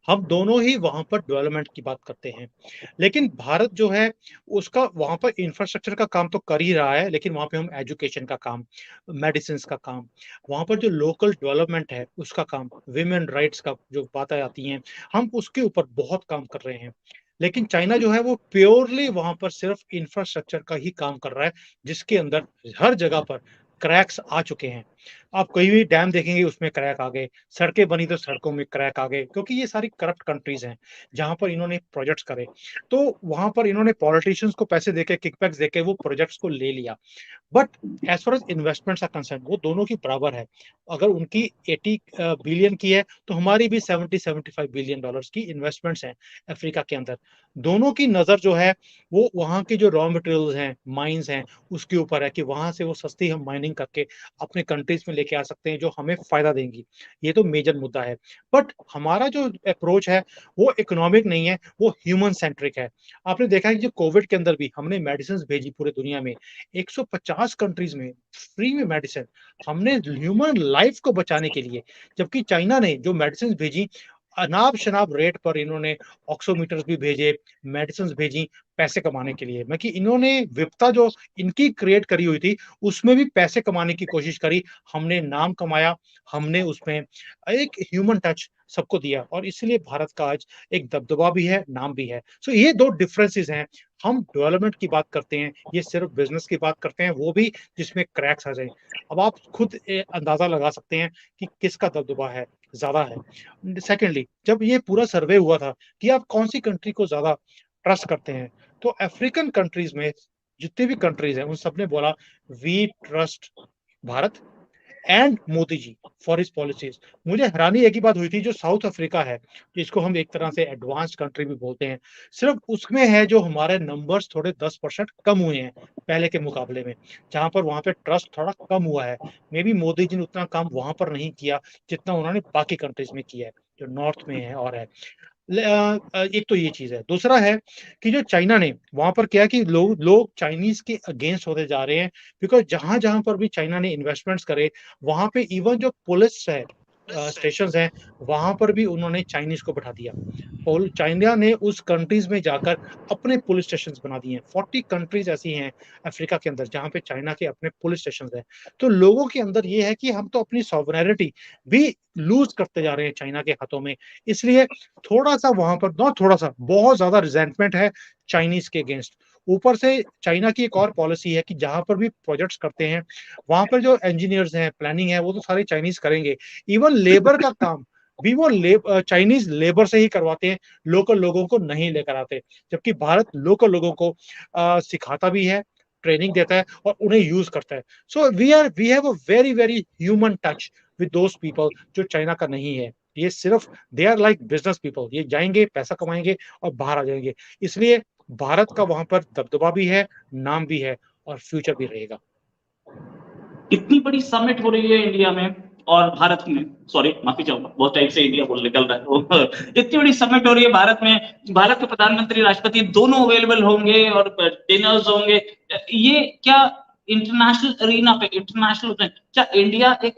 हम दोनों ही वहां पर डेवलपमेंट की बात करते हैं, लेकिन भारत जो है उसका वहां पर इंफ्रास्ट्रक्चर का काम तो कर ही रहा है, लेकिन वहां पे हम एजुकेशन का काम, मेडिसिन का काम, वहां पर जो लोकल डेवलपमेंट है उसका काम, विमेन राइट्स का जो बातें आती हैं, हम उसके ऊपर बहुत काम कर रहे हैं। लेकिन चाइना जो है वो प्योरली वहां पर सिर्फ इंफ्रास्ट्रक्चर का ही काम कर रहा है, जिसके अंदर हर जगह पर क्रैक्स आ चुके हैं। आप कहीं भी डैम देखेंगे उसमें क्रैक आ गए, सड़कें बनी तो सड़कों में क्रैक आ गए, क्योंकि ये सारी करप्ट कंट्रीज हैं जहां पर इन्होंने प्रोजेक्ट्स करे, तो वहां पर इन्होंने पॉलिटिशियंस को पैसे देके, किकबैक्स देके वो प्रोजेक्ट्स को ले लिया। But as far as investments are concern, वो दोनों की बराबर है। अगर उनकी 80 बिलियन की है, तो हमारी भी 70-75 बिलियन डॉलर्स की इन्वेस्टमेंट्स हैं अफ्रीका के अंदर। दोनों की नजर जो है वो वहाँ के जो रॉ मटेरियल्स हैं, माइंस हैं, उसके ऊपर है कि वहां से वो सस्ती हम माइनिंग करके अपने कंट्रीज में लेके आ सकते हैं, जो हमें फायदा देंगी। ये तो मेजर मुद्दा है। बट हमारा जो अप्रोच है वो इकोनॉमिक नहीं है, वो ह्यूमन सेंट्रिक है। आपने देखा है कि जो कोविड के अंदर भी हमने मेडिसिन भेजी पूरे दुनिया में, 150 कंट्रीज में फ्री में मेडिसिन, हमने ह्यूमन लाइफ को बचाने के लिए। जबकि चाइना ने जो मेडिसिन भेजी, अनाप शनाप रेट पर इन्होंने ऑक्सीमीटर्स भी भेजे, मेडिसिन भेजी, पैसे कमाने के लिए। मैं कि इन्होंने विपता जो इनकी क्रिएट करी हुई थी, उसमें भी पैसे कमाने की कोशिश करी। हमने नाम कमाया, हमने उसमें एक ह्यूमन टच सबको दिया, और इसलिए भारत का आज एक दबदबा भी है, नाम भी है। सो ये दो डिफरेंसेस हैं। हम डेवलपमेंट की बात करते हैं, ये सिर्फ बिजनेस की बात करते हैं, वो भी जिसमें क्रैक्स आ जाए। अब आप खुद अंदाजा लगा सकते हैं कि किसका दबदबा है, ज्यादा है। सेकेंडली, जब ये पूरा सर्वे हुआ था कि आप कौन सी कंट्री को ज्यादा ट्रस्ट करते हैं, तो अफ्रीकन कंट्रीज में जितने भी कंट्रीज हैं उन सबने बोला we trust Bharat and Modi ji for his policies. मुझे हैरानी एक ही बात हुई थी, जो साउथ अफ्रीका है, जिसको हम एक तरह से एडवांस्ड कंट्री भी बोलते हैं, सिर्फ उसमें है जो हमारे नंबर्स थोड़े 10% कम हुए हैं पहले के मुकाबले में, जहां पर वहां पे ट्रस्ट थोड़ा कम हुआ है। मे बी मोदी जी ने उतना काम वहां पर नहीं किया जितना उन्होंने बाकी कंट्रीज में किया है, जो नॉर्थ में है और है। एक तो ये चीज है। दूसरा है कि जो चाइना ने वहां पर किया कि लोग चाइनीज के अगेंस्ट होते जा रहे हैं, बिकॉज जहां जहां पर भी चाइना ने इन्वेस्टमेंट्स करे, वहां पे इवन जो पुलिस है, स्टेशन हैं, वहां पर भी उन्होंने चाइनीज को बैठा दिया। चाइना ने उस कंट्रीज में जाकर अपने पुलिस स्टेशन बना दिए हैं। 40 कंट्रीज ऐसी हैं अफ्रीका के अंदर जहां पे चाइना के अपने पुलिस स्टेशन हैं। तो लोगों के अंदर ये है कि हम तो अपनी सॉवरेनिटी भी लूज करते जा रहे हैं चाइना के हाथों में। इसलिए थोड़ा सा वहां पर, नॉट थोड़ा सा, बहुत ज्यादा रिजेंटमेंट है चाइनीज के अगेंस्ट। ऊपर से चाइना की एक और पॉलिसी है कि जहां पर भी प्रोजेक्ट्स करते हैं, वहां पर जो इंजीनियर्स हैं, प्लानिंग है, वो तो सारे चाइनीज करेंगे। इवन लेबर का काम भी वो चाइनीज लेबर से ही करवाते हैं, लोकल लोगों को नहीं लेकर आते। जबकि भारत लोकल लोगों को सिखाता भी है, ट्रेनिंग देता है और उन्हें यूज करता है। So we have a very very human touch with those people, जो चाइना का नहीं है। ये सिर्फ they are like business people, ये जाएंगे, पैसा कमाएंगे और बाहर आ जाएंगे। इसलिए भारत का वहां पर दबदबा भी है, नाम भी है, और फ्यूचर भी रहेगा। इतनी बड़ी समिट हो रही है इंडिया में और भारत में, सॉरी माफी चाहूंगा, बहुत टाइम से इंडिया बोल निकल रहा है। इतनी बड़ी समिट हो रही है भारत में, भारत के प्रधानमंत्री राष्ट्रपति दोनों अवेलेबल होंगे और डिनर्स होंगे। ये क्या इंटरनेशनल अरीना पे, इंटरनेशनल, क्या इंडिया एक,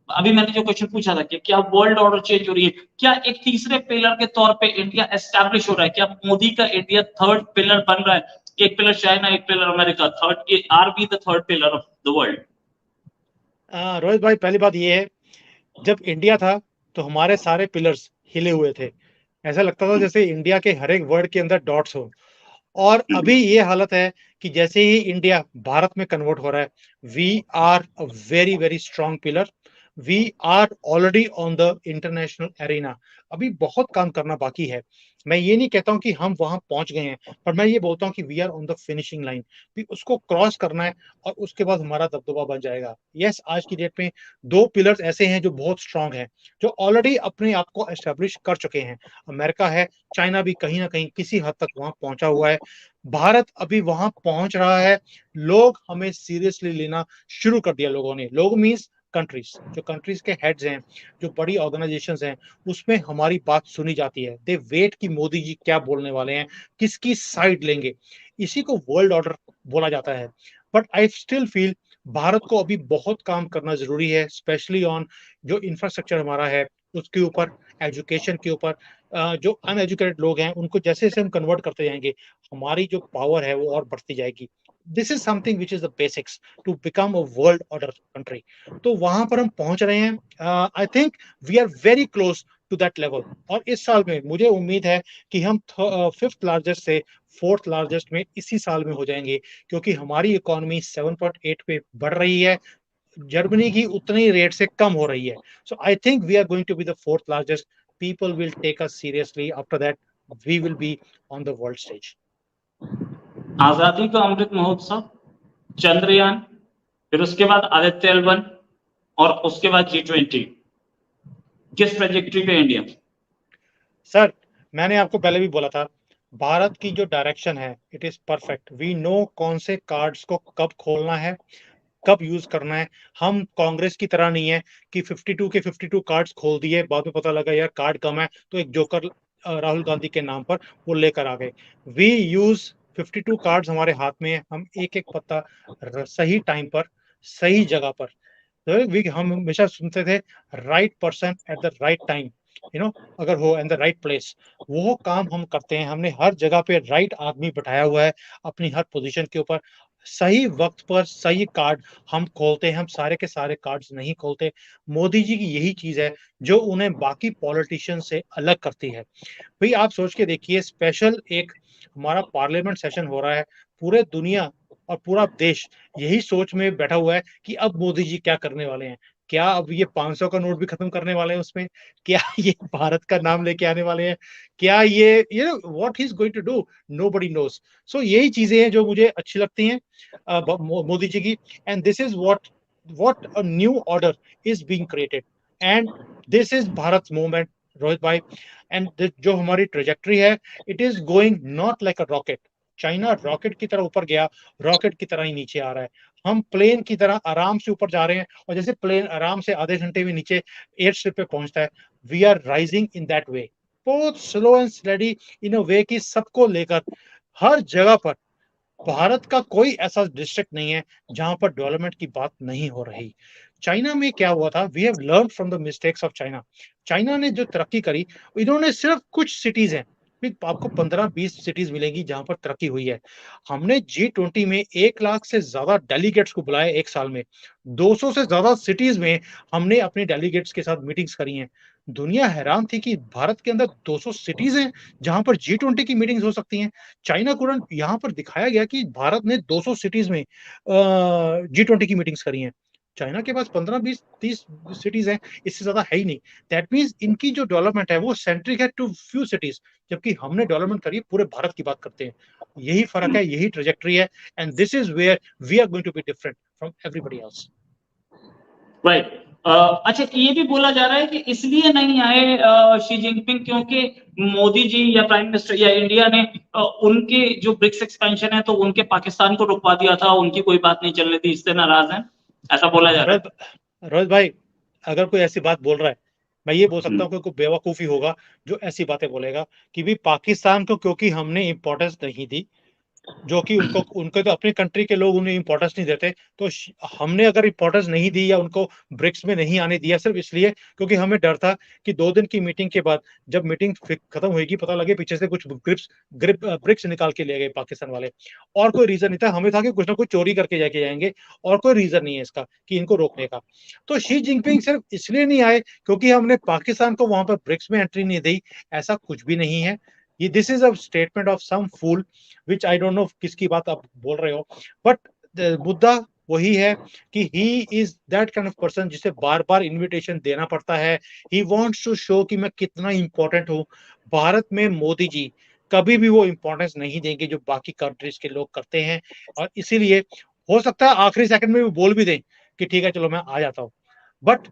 अभी मैंने जो क्वेश्चन पूछा था कि क्या वर्ल्ड ऑर्डर चेंज हो रही है, क्या एक तीसरे पिलर के तौर पे इंडिया एस्टैब्लिश हो रहा है, क्या मोदी का इंडिया थर्ड पिलर बन रहा है, एक पिलर चाइना, एक pillar America, third, R be the third pillar of the world? Rohit भाई, पहली बात ये है, जब इंडिया था तो हमारे सारे पिलर्स हिले हुए थे, ऐसा लगता था जैसे इंडिया के हर एक वर्ड के अंदर डॉट्स हो। और अभी ये हालत है कि जैसे ही इंडिया भारत में कन्वर्ट हो रहा है, we are a very very strong pillar, we are already on the international arena. अभी बहुत काम करना बाकी है। मैं ये नहीं कहता हूं कि हम वहां पहुंच गए हैं, पर मैं ये बोलता हूं कि we are on the finishing line, भी उसको क्रॉस करना है और उसके बाद हमारा दबदबा बन जाएगा। यस, आज की डेट में दो पिलर्स ऐसे हैं जो बहुत स्ट्रांग हैं, जो ऑलरेडी अपने आप को एस्टेब्लिश कर चुके हैं। अमेरिका है, चाइना भी कहीं ना कहीं किसी हद तक वहां पहुंचा हुआ है, भारत अभी वहां पहुंच रहा है। लोग हमें सीरियसली लेना शुरू कर दिया, लोगों ने, लोग मींस कंट्रीज, जो कंट्रीज के हेड्स हैं, जो बड़ी ऑर्गेनाइजेशंस हैं, उसमें हमारी बात सुनी जाती है। दे वेट कि मोदी जी क्या बोलने वाले हैं, किसकी साइड लेंगे। इसी को वर्ल्ड ऑर्डर बोला जाता है। But I still feel Bharat को अभी बहुत काम करना जरूरी है, स्पेशली ऑन जो इंफ्रास्ट्रक्चर हमारा है उसके ऊपर, एजुकेशन के ऊपर। जो अनएजुकेटेड लोग हैं उनको जैसे जैसे हम कन्वर्ट करते जाएंगे, हमारी जो पावर है वो और बढ़ती जाएगी। This is something which is the basics to become a world order country. तो वहां पर हम पहुंच रहे हैं। I think we are very close to that level. और इस साल में मुझे उम्मीद है कि हम फिफ्थ लार्जेस्ट से फोर्थ लार्जेस्ट में इसी साल में हो जाएंगे, क्योंकि हमारी इकोनॉमी 7.8 पे बढ़ रही है, जर्मनी की उतनी रेट से कम हो रही है। So I think we are going to be the fourth largest. People will take us seriously, after that we will be on the world stage. आजादी का अमृत महोत्सव, चंद्रयान, फिर उसके बाद आदित्य L1 और उसके बाद G20, किस ट्रेजेक्टरी पे इंडिया? सर, मैंने आपको पहले भी बोला था, भारत की जो डायरेक्शन है it is perfect. We know कौन से कार्ड्स को कब खोलना है, कब यूज करना है। हम कांग्रेस की तरह नहीं है कि 52 के 52 कार्ड्स खोल दिए, बाद में पता लगा यार कार्ड कम है तो एक जोकर राहुल गांधी के नाम पर वो लेकर आ गए। वी यूज 52 कार्ड्स हमारे हाथ में है, हम एक एक पत्ता सही टाइम पर, सही जगह पर, तो हम हमेशा सुनते थे right person at the right time, अगर हो इन द राइट प्लेस, वो काम हम करते हैं। हमने हर जगह पे राइट आदमी बैठाया हुआ है अपनी हर पोजीशन के ऊपर। सही वक्त पर सही कार्ड हम खोलते हैं, हम सारे के सारे कार्ड्स नहीं खोलते। मोदी जी की यही चीज है जो उन्हें बाकी पॉलिटिशियन से अलग करती है। भाई आप सोच के देखिए, स्पेशल एक हमारा पार्लियामेंट सेशन हो रहा है, पूरे दुनिया और पूरा देश यही सोच में बैठा हुआ है कि अब मोदी जी क्या करने वाले हैं। क्या अब ये 500 का नोट भी खत्म करने वाले हैं उसमें? क्या ये भारत का नाम लेके आने वाले हैं? क्या ये what he is going to do, nobody knows. So यही चीजें हैं जो मुझे अच्छी लगती हैं मोदी जी की। And this is what a new order is being created, and this is Bharat movement, Rohit भाई। एंड जो हमारी ट्रेजेक्टरी है, it is going not like a rocket. China rocket की तरह ऊपर गया, रॉकेट की तरह ही नीचे आ रहा है। हम प्लेन की तरह आराम से ऊपर जा रहे हैं, और जैसे प्लेन आराम से आधे घंटे में नीचे एयर स्ट्रिप पे पहुंचता है, we are rising in that way, बहुत slow and study, in a way कि सबको लेकर हर जगह पर। भारत का कोई ऐसा डिस्ट्रिक्ट नहीं है जहां पर डेवलपमेंट की बात नहीं हो रही। चाइना में क्या हुआ था, we have learn from the mistakes of China. China ने जो तरक्की करी, इन्होंने सिर्फ कुछ सिटीज हैं, आपको 15-20 सिटीज मिलेंगी जहां पर तरक्की हुई है। हमने G20 में 1 लाख से ज्यादा डेलीगेट्स को बुलाया एक साल में, 200 से ज्यादा सिटीज में हमने अपने डेलीगेट्स के साथ मीटिंग्स करी हैं। दुनिया हैरान थी कि भारत के अंदर 200 सिटीज हैं जहां पर G20 की मीटिंग्स हो सकती हैं। चाइना कुरन यहाँ पर दिखाया गया कि भारत ने 200 सिटीज में G20 की मीटिंग्स करी हैं। चाइना के पास 15-20-30 सिटीज हैं, इससे ज्यादा है ही नहीं। दैट मीन्स इनकी जो डेवलपमेंट है वो सेंट्रिक है टू फ्यू सिटीज, जबकि हमने डेवलपमेंट करी पूरे भारत की बात करते हैं। यही फर्क है, यही ट्रेजेक्टरी है, and this is where we are going to be different from everybody else. Right. अच्छा, ये भी बोला जा रहा है कि इसलिए नहीं आए शी जिनपिंग क्योंकि मोदी जी या प्राइम मिनिस्टर या इंडिया ने उनके जो ब्रिक्स एक्सपेंशन है तो उनके पाकिस्तान को रुकवा दिया था, उनकी कोई बात नहीं चल रही थी, इससे नाराज हैं, ऐसा बोला जा रहा है। रोहित भाई, अगर कोई ऐसी बात बोल रहा है, मैं ये बोल सकता हूँ कि कोई बेवकूफी होगा जो ऐसी बातें बोलेगा कि भी पाकिस्तान को क्योंकि हमने इंपॉर्टेंस नहीं दी, जो कि उनके तो अपनी कंट्री के लोग उन्हें इंपॉर्टेंस नहीं देते। तो हमने अगर इंपॉर्टेंस नहीं दी या उनको ब्रिक्स में नहीं आने दिया सिर्फ इसलिए क्योंकि हमें डर था कि 2 दिन की मीटिंग के बाद जब मीटिंग खत्म होगी पता लगे पीछे से कुछ ब्रिक्स निकाल के ले गए पाकिस्तान वाले। और कोई रीजन नहीं था, हमें था कि कुछ ना कुछ चोरी करके लेके जाएंगे और कोई रीजन नहीं है इसका कि इनको रोकने का। तो शी जिनपिंग सिर्फ इसलिए नहीं आए क्योंकि हमने पाकिस्तान को वहां पर ब्रिक्स में एंट्री नहीं दी, ऐसा कुछ भी नहीं है। ये this is a statement of some fool which I don't know किसकी बात आप बोल रहे हो, बट मुद्दा वही है कि he is that kind of person जिसे बार बार इनविटेशन देना पड़ता है। ही वांट्स टू शो कि मैं कितना इंपॉर्टेंट हूँ। भारत में मोदी जी कभी भी वो इंपॉर्टेंस नहीं देंगे जो बाकी कंट्रीज के लोग करते हैं, और इसीलिए हो सकता है आखिरी सेकंड में वो बोल भी दें कि ठीक है चलो मैं आ जाता हूँ, but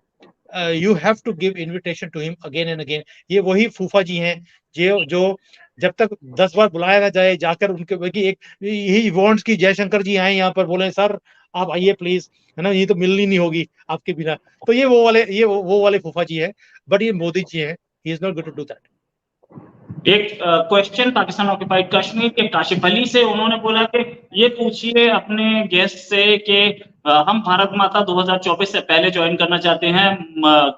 you have to give invitation to him again and again. ये वही फूफा जी हैं जो जब तक 10 बार बुलाया ना जाए जाकर उनके कि एक ही वांट्स की जयशंकर जी आए यहाँ पर बोले सर आप आइए प्लीज, है ना, ये तो मिलनी नहीं होगी आपके बिना। तो ये वो वाले फूफा जी है, बट ये मोदी जी है, he is not going to do that. एक क्वेश्चन पाकिस्तान ऑक्यूपाइड कश्मीर के काशिफ अली से, उन्होंने बोला कि ये पूछिए अपने गेस्ट से कि हम भारत माता 2024 से पहले ज्वाइन करना चाहते हैं,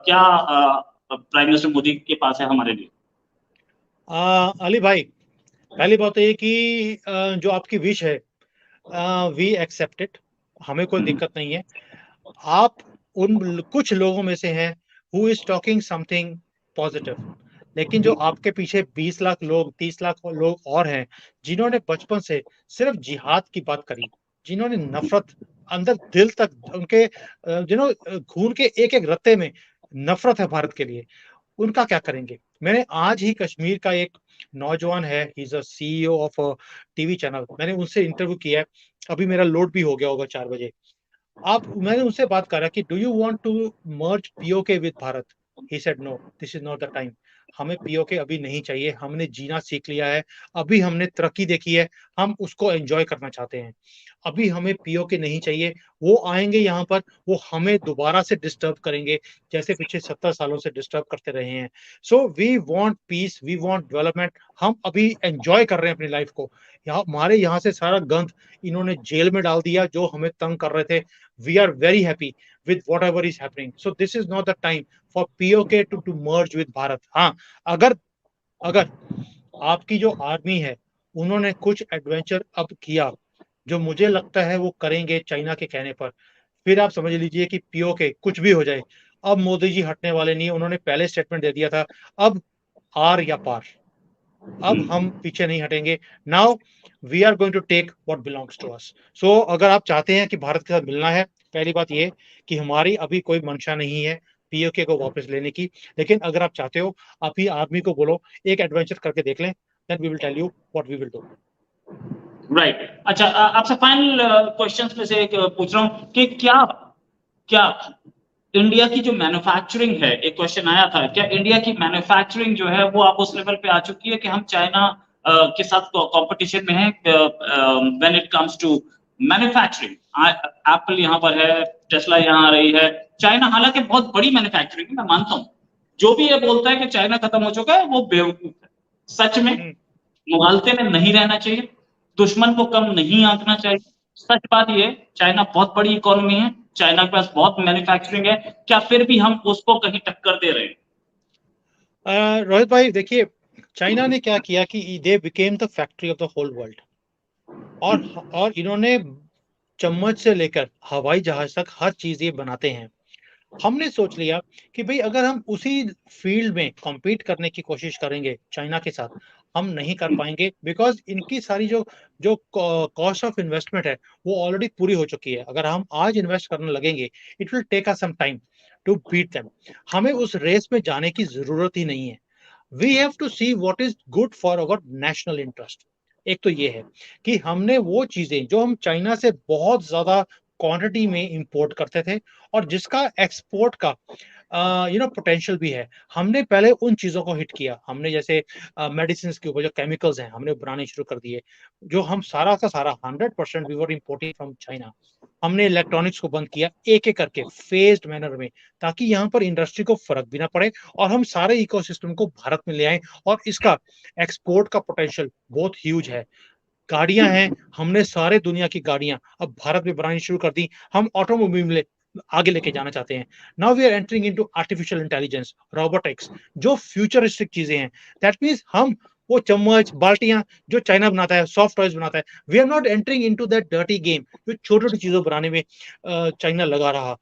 क्या प्राइम मिनिस्टर मोदी के पास है हमारे लिए? अली भाई, पहली बात तो ये कि जो आपकी विश है वी एक्सेप्ट इट, हमें कोई दिक्कत नहीं है। आप उन कुछ लोगों में से हैं who is talking something positive, लेकिन जो आपके पीछे 20 लाख लोग 30 लाख लोग और हैं जिन्होंने बचपन से सिर्फ जिहाद की बात करी, जिन्होंने नफरत अंदर दिल तक उनके खून के एक एक रत्ते में नफरत है भारत के लिए, उनका क्या करेंगे? मैंने आज ही कश्मीर का एक नौजवान है, he is a CEO of a TV channel, मैंने उनसे इंटरव्यू किया है, अभी मेरा लोड भी हो गया होगा 4 बजे। मैंने उनसे बात करा कि do you want to merge PoK with Bharat? He said no, this is not the time. हमें पीओके अभी नहीं चाहिए, हमने जीना सीख लिया है, अभी हमने तरक्की देखी है, हम उसको एंजॉय करना चाहते हैं। अभी हमें पीओके नहीं चाहिए। वो आएंगे यहाँ पर, वो हमें दोबारा से डिस्टर्ब करेंगे जैसे पिछले 70 सालों से डिस्टर्ब करते रहे हैं। So we want peace, we want development. हम अभी एंजॉय कर रहे हैं अपनी लाइफ को। हमारे यहाँ से सारा गंद इन्होंने जेल में डाल दिया जो हमें तंग कर रहे थे। We are very happy with whatever is happening. So this is not the time for POK to merge with Bharat. हाँ, अगर अगर आपकी जो आर्मी है उन्होंने कुछ एडवेंचर अब किया जो मुझे लगता है वो करेंगे चाइना के कहने पर, फिर आप समझ लीजिए कि पीओके कुछ भी हो जाए, अब मोदी जी हटने वाले नहीं है। उन्होंने पहले स्टेटमेंट दे दिया था, अब आर या पार, अब हम पीछे नहीं हटेंगे। Now we are going to take what belongs to us. So अगर आप चाहते हैं कि भारत के साथ मिलना है, पहली बात ये कि हमारी अभी कोई मंशा नहीं है पीओके को वापस लेने की, लेकिन अगर आप चाहते हो आप ही आर्मी को बोलो एक एडवेंचर करके देख लें, then we will tell you what we will do. Right. अच्छा, आपसे फाइनल क्वेश्चंस में से एक पूछ रहा हूं कि क्या इंडिया की जो मैन्युफैक्चरिंग है, एक क्वेश्चन आया था, क्या इंडिया की मैन्युफैक्चरिंग जो है वो आप उस लेवल पे आ चुकी है कि हम चाइना के साथ कंपटीशन में है when it comes to manufacturing? Apple यहाँ पर है, टेस्ला यहाँ आ रही है, चाइना हालांकि बहुत बड़ी मैन्युफैक्चरिंग है, मैं मानता हूँ। जो भी ये बोलता है कि चाइना खत्म हो चुका है वो बेवकूफ है। सच में मुगालते में नहीं रहना चाहिए, दुश्मन को कम नहीं आंकना चाहिए। सच बात ये, चाइना बहुत बड़ी इकोनॉमी है, चाइना के पास बहुत मैन्युफैक्चरिंग है, क्या फिर भी हम उसको कहीं टक्कर दे रहे हैं? रोहित भाई देखिए, चाइना ने क्या किया कि they became the factory of the whole world, और इन्होंने चम्मच से लेकर हवाई जहाज तक हर चीज ये बनाते हैं। हमने सोच लिया कि भाई अगर हम उसी फील्ड में कॉम्पीट करने की कोशिश करेंगे चाइना के साथ, हम नहीं कर पाएंगे, बिकॉज इनकी सारी जो जो कॉस्ट ऑफ इन्वेस्टमेंट है वो ऑलरेडी पूरी हो चुकी है। अगर हम आज इन्वेस्ट करने लगेंगे, it will take us some time to beat them. हमें उस रेस में जाने की जरूरत ही नहीं है। We have to see what is good for our national interest. एक तो ये है कि हमने वो चीजें जो हम चाइना से बहुत ज्यादा क्वांटिटी में इंपोर्ट करते थे और जिसका एक्सपोर्ट का पोटेंशियल भी है, हमने पहले उन चीजों को हिट किया। हमने जैसे मेडिसिन के ऊपर जो केमिकल्स हैं हमने बनाने शुरू कर दिए, जो हम सारा का सारा 100% we were importing from China. हमने इलेक्ट्रॉनिक्स को बंद किया एक एक करके फेज्ड मैनर में, ताकि यहाँ पर इंडस्ट्री को फर्क भी ना पड़े और हम सारे इकोसिस्टम को भारत में ले आए, और इसका एक्सपोर्ट का पोटेंशियल बहुत ह्यूज है। गाड़ियां हैं, हमने सारे दुनिया की गाड़ियां अब भारत में बनानी शुरू कर दी। हम ऑटोमोबाइल में आगे लेके जाना चाहते हैं। Now we are entering into artificial intelligence, robotics, जो फ्यूचरिस्टिक चीजें हैं। दैट मींस हम वो चम्मच बाल्टियां जो चाइना बनाता है, सॉफ्ट टॉयज बनाता है, we are not entering into that dirty game जो छोटी छोटी चीजों बनाने में चाइना लगा रहा।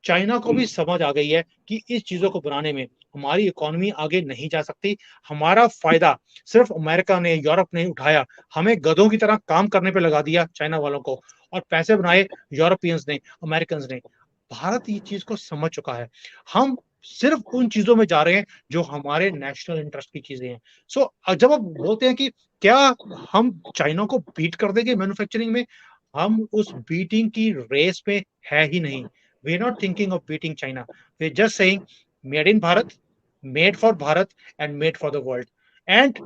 चाइना को भी समझ आ गई है कि इस चीजों को बनाने में हमारी इकोनॉमी आगे नहीं जा सकती। हमारा फायदा सिर्फ अमेरिका ने, यूरोप ने उठाया, हमें गधों की तरह काम करने पे लगा दिया चाइना वालों को, और पैसे बनाए यूरोपियंस ने, अमेरिकन ने। भारत ये चीज को समझ चुका है। हम सिर्फ उन चीजों में जा रहे हैं जो हमारे नेशनल इंटरेस्ट की चीजें हैं। सो जब आप बोलते हैं कि क्या हम चाइना को बीट कर देंगे मैन्युफैक्चरिंग में, हम उस बीटिंग की रेस में है ही नहीं। We are not thinking of beating China. We're just saying made in Bharat, made for Bharat and made for the world. And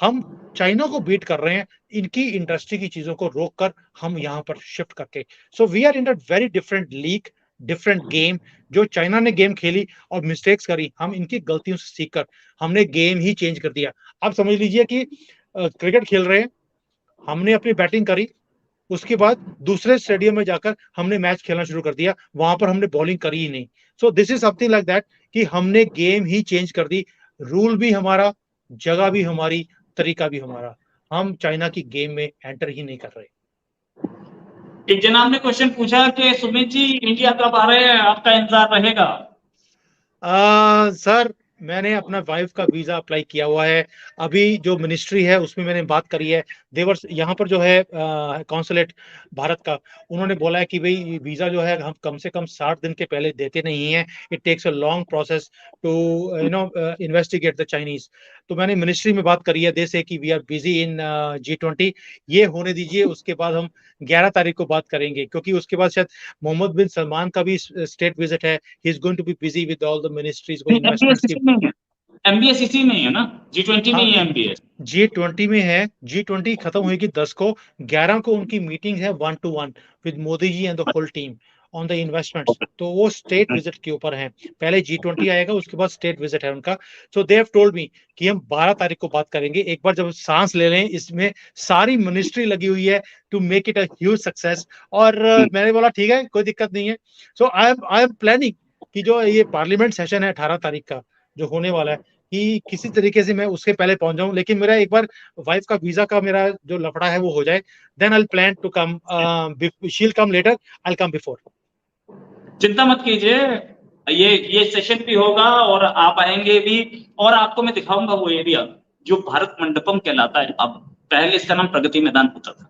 हम चाइना को बीट कर रहे हैं इनकी इंडस्ट्री की चीजों को रोक कर, हम यहाँ पर शिफ्ट करके। So we are in a very different league, different game. जो चाइना ने गेम खेली और मिस्टेक्स करी, हम इनकी गलतियों से सीखकर हमने गेम ही चेंज कर दिया। आप समझ लीजिए कि क्रिकेट खेल रहे हैं, हमने अपनी बैटिंग करी, उसके बाद दूसरे स्टेडियम में जाकर हमने मैच खेलना शुरू कर दिया, वहां पर हमने बॉलिंग करी ही नहीं। So this is something like that कि हमने गेम ही चेंज कर दी। रूल भी हमारा, जगह भी हमारी, तरीका भी हमारा। हम चाइना की गेम में एंटर ही नहीं कर रहे। एक जनाब ने क्वेश्चन पूछा कि सुमित जी इंडिया कब आ रहे हैं, आपका इंतजार रहेगा? सर मैंने अपना वाइफ का वीजा अप्लाई किया हुआ है। अभी जो मिनिस्ट्री है उसमें मैंने बात करी है। देवर यहाँ पर जो है कॉन्सुलेट भारत का, उन्होंने बोला है कि भाई वीजा जो है हम कम से कम 60 दिन के पहले देते नहीं है। It takes a long process to investigate the Chinese. तो मैंने मिनिस्ट्री में बात करी है, दे से कि we are busy in G20। ये होने दीजिए, उसके बाद हम 11 तारीख को बात करेंगे, क्योंकि उसके बाद शायद मोहम्मद बिन सलमान का भी स्टेट विजिट है। He is going to be busy with all the ministries को इन्वेस्टमेंट्स की। MBS इसी में है ना, G20 में ही है MBS। G20 में है। G20 खत्म होगी 10 को, 11 को उनकी मीटिंग है 1-to-1 with Modi ji and the whole team on the investments. तो वो स्टेट विजिट के ऊपर है। पहले G20 आएगा, उसके बाद स्टेट विजिट है उनका। सो दे हैव टोल्ड मी कि हम 12 तारीख को बात करेंगे। एक बार जब सांस ले लें, इसमें सारी मिनिस्ट्री लगी हुई है to make it a huge success. और मैंने बोला ठीक है, कोई दिक्कत नहीं है। सो आई एम प्लानिंग कि जो ये पार्लियामेंट सेशन है 18 तारीख का जो होने वाला है, कि किसी तरीके से मैं उसके पहले पहुंच जाऊं। लेकिन मेरा एक बार वाइफ का वीजा का मेरा जो लफड़ा है वो हो जाए, then I will plan to come. She will come later, I will come before. चिंता मत कीजिए, ये सेशन भी होगा और आप आएंगे भी, और आपको मैं दिखाऊंगा वो एरिया जो भारत मंडपम कहलाता है। अब पहले इसका नाम प्रगति मैदान होता था।